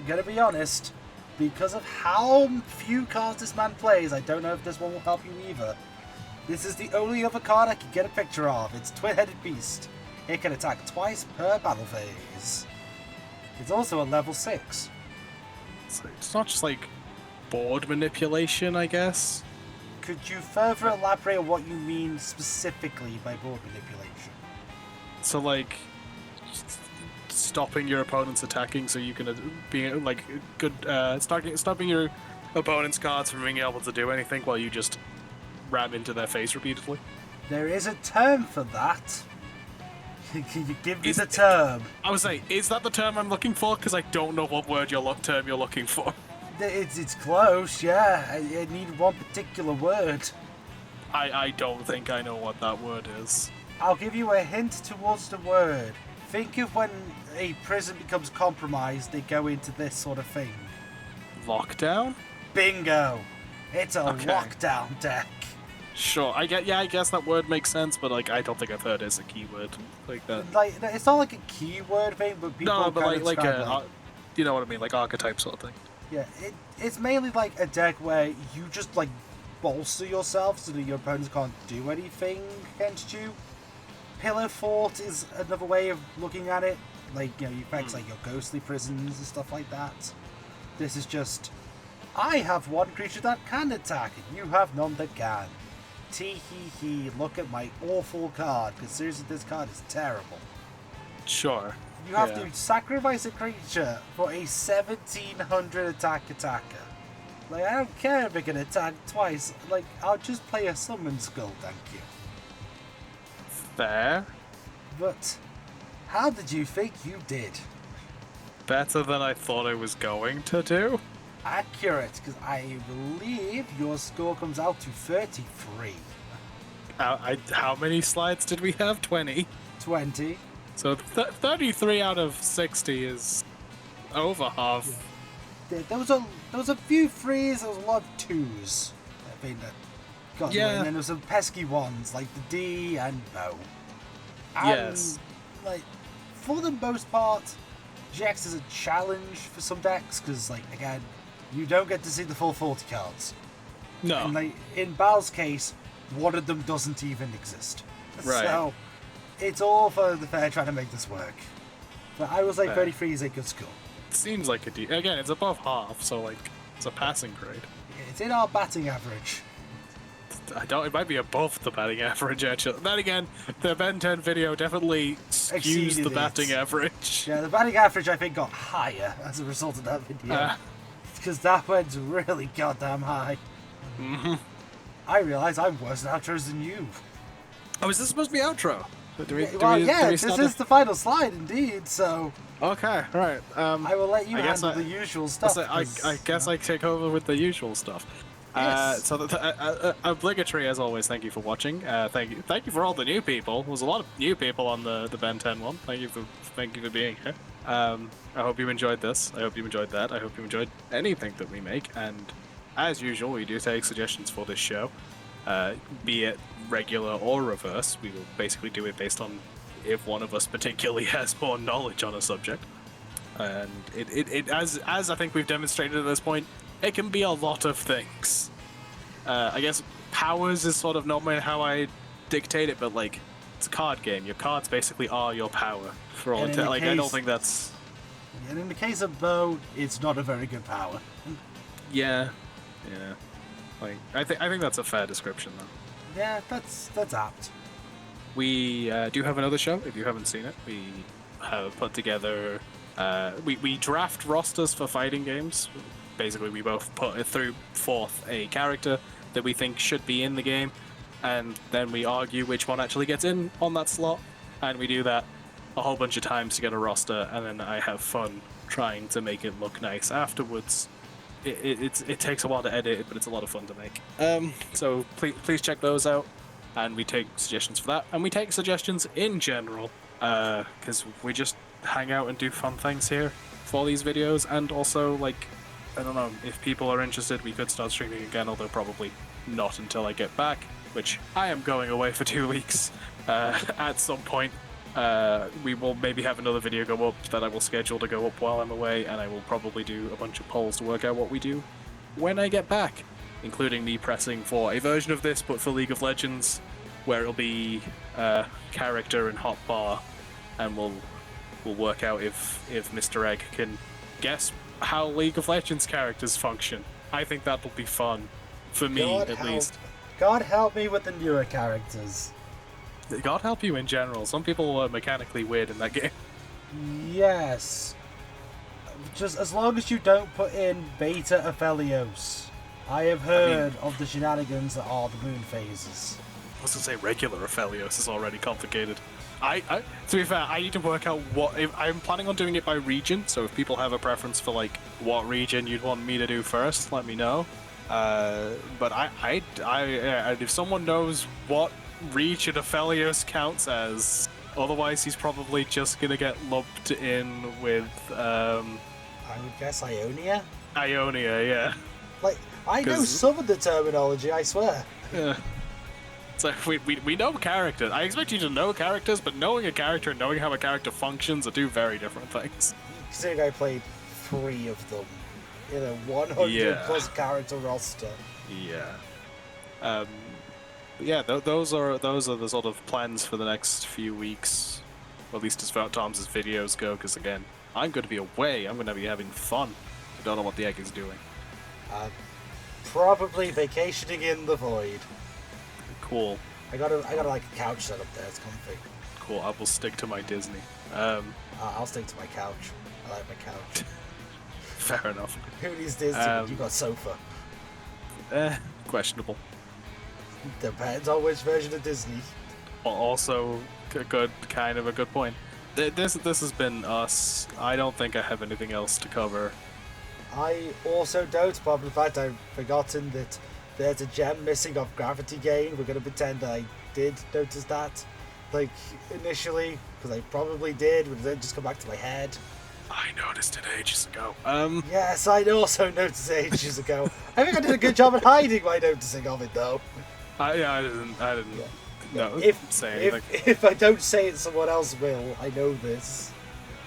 gonna be honest, because of how few cards this man plays, I don't know if this one will help you either. This is the only other card I can get a picture of. It's Twin-Headed Beast. It can attack twice per battle phase. It's also a level 6. So it's not just like board manipulation, I guess. Could you further elaborate on what you mean specifically by board manipulation? So like stopping your opponent's attacking, so you can be like good stopping your opponent's cards from being able to do anything while you just ram into their face repeatedly. There is a term for that. Can you give me the term? I would say, is that the term I'm looking for? Because I don't know what term you're looking for. It's close, yeah. I need one particular word. I don't think I know what that word is. I'll give you a hint towards the word. Think of when a prison becomes compromised, they go into this sort of thing. Lockdown? Bingo! It's a lockdown deck. Sure, I guess that word makes sense, but like I don't think I've heard it as a keyword like that. Like it's not like a keyword thing, but people no, but kind like of you know what I mean, like archetype sort of thing. Yeah, it's mainly like a deck where you just like bolster yourself so that your opponents can't do anything against you. Pillar Fort is another way of looking at it. Like, you know, effects like your ghostly prisons and stuff like that. This is just, I have one creature that can attack, and you have none that can. Tee hee hee, look at my awful card, because seriously, this card is terrible. Sure. You have to sacrifice a creature for a 1700 attacker. Like, I don't care if it can attack twice. Like, I'll just play a Summon Skull, thank you. Fair. But how did you think you did? Better than I thought I was going to do. Accurate, because I believe your score comes out to 33. How many slides did we have? 20. 20. So 33 out of 60 is over half. Yeah. There was a few threes, there was a lot of twos. I think that got away. And then there was some pesky ones like the D and no. And, yes. Like, for the most part, GX is a challenge for some decks because, like, again, you don't get to see the full 40 cards. No. And like in Bal's case, one of them doesn't even exist. Right. So it's all for the fair trying to make this work. But I was like 33 is a good score. It seems like again, it's above half, so like it's a passing grade. It's in our batting average. It might be above the batting average actually. Then again, the Ben 10 video definitely skews the batting average. Yeah, the batting average I think got higher as a result of that video. Because that went really goddamn high. Mm-hmm. I realise I'm worse at outros than you. Oh, is this supposed to be outro? This is the final slide indeed, so... Okay, right. I will let you handle the usual stuff. I guess I take over with the usual stuff. Yes. So obligatory as always, thank you for watching. Thank you for all the new people. There was a lot of new people on the Ben 10 one. Thank you for being here. I hope you enjoyed this. I hope you enjoyed that. I hope you enjoyed anything that we make. And as usual, we do take suggestions for this show, be it regular or reverse. We will basically do it based on if one of us particularly has more knowledge on a subject. And it as I think we've demonstrated at this point, it can be a lot of things. I guess powers is sort of not how I dictate it, but like it's a card game. Your cards basically are your power. For all intent, like I don't think that's. And in the case of Bo, it's not a very good power. Yeah. Like I think that's a fair description though. Yeah, that's apt. we do have another show. If you haven't seen it, we have put together. We draft rosters for fighting games. Basically, we both put forth a character that we think should be in the game, and then we argue which one actually gets in on that slot. And we do that a whole bunch of times to get a roster, and then I have fun trying to make it look nice afterwards. It takes a while to edit, but it's a lot of fun to make. So please check those out, and we take suggestions for that, and we take suggestions in general, because we just hang out and do fun things here for these videos, and also, like, I don't know, if people are interested, we could start streaming again, although probably not until I get back, which I am going away for 2 weeks at some point. We will maybe have another video go up that I will schedule to go up while I'm away, and I will probably do a bunch of polls to work out what we do when I get back, including me pressing for a version of this, but for League of Legends, where it'll be character and hotbar, and we'll work out if Mr. Egg can guess how League of Legends characters function. I think that'll be fun, for me at least. God help me with the newer characters. God help you in general. Some people are mechanically weird in that game. Yes. Just as long as you don't put in Beta Aphelios. I have heard of the shenanigans that are the moon phases. I was gonna say regular Aphelios is already complicated. To be fair, I need to work out I'm planning on doing it by region, so if people have a preference for, like, what region you'd want me to do first, let me know. But if someone knows what region Aphelios counts as, otherwise he's probably just gonna get lumped in with, I would guess Ionia? Ionia, yeah. Like, I know some of the terminology, I swear. Yeah. So we know characters. I expect you to know characters, but knowing a character and knowing how a character functions are two very different things. Considering I played 3 of them in a 100 plus character roster. Yeah. Yeah, those are the sort of plans for the next few weeks, or at least as far as Tom's videos go. Because again, I'm going to be away. I'm going to be having fun. I don't know what the egg is doing. Probably vacationing in the void. Cool. I got like a couch set up there. It's comfy. Cool. I will stick to my Disney. I'll stick to my couch. I like my couch. Fair enough. Who needs Disney? You got sofa. Questionable. Depends on which version of Disney. Also, a good point. This has been us. I don't think I have anything else to cover. I also don't, but in fact I've forgotten that there's a gem missing off Gravity Gain. We're going to pretend I did notice that, like, initially, because I probably did, but then just come back to my head. I noticed it ages ago. Yes, I also noticed it ages ago. I think I did a good job at hiding my noticing of it, though. I didn't say anything. If I don't say it, someone else will. I know this.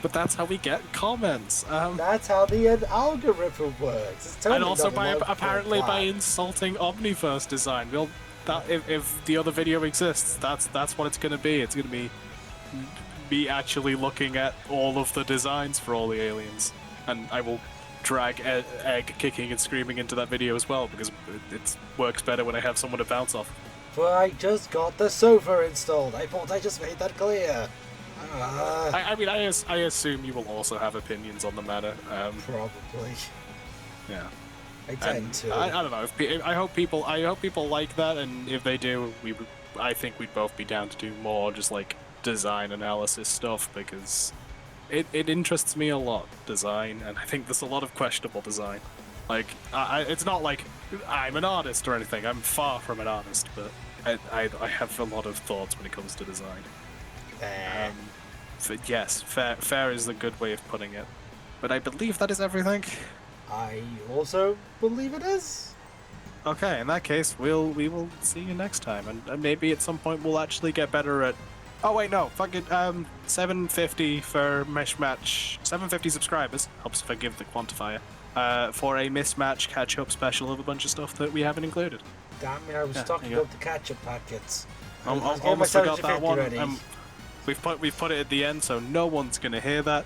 But that's how we get comments. That's how the algorithm works. It's totally and also by by insulting Omniverse design. If the other video exists, that's what it's going to be. It's going to be me actually looking at all of the designs for all the aliens, and I will drag Egg kicking and screaming into that video as well, because it works better when I have someone to bounce off. But I just got the sofa installed. I thought I just made that clear. I assume you will also have opinions on the matter. Probably. Yeah. I tend to. I don't know. I hope people like that, and if they do, I think we'd both be down to do more just like design analysis stuff, because it interests me a lot, design, and I think there's a lot of questionable design. Like, it's not like I'm an artist or anything. I'm far from an artist, but I have a lot of thoughts when it comes to design. Yes, fair is a good way of putting it. But I believe that is everything. I also believe it is. Okay, in that case, we will see you next time, and maybe at some point we'll actually get better at. Oh wait, no, fuck it. 750 for Mishmatch. 750 subscribers helps if I give the quantifier. For a mismatch catch-up special of a bunch of stuff that we haven't included. Damn it! I was stocking up the catch-up packets. Almost forgot that one. We've put it at the end, so no one's gonna hear that,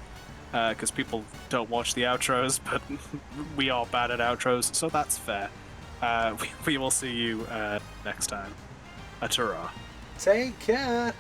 because people don't watch the outros. But we are bad at outros, so that's fair. We will see you next time. Ta-ra. Take care.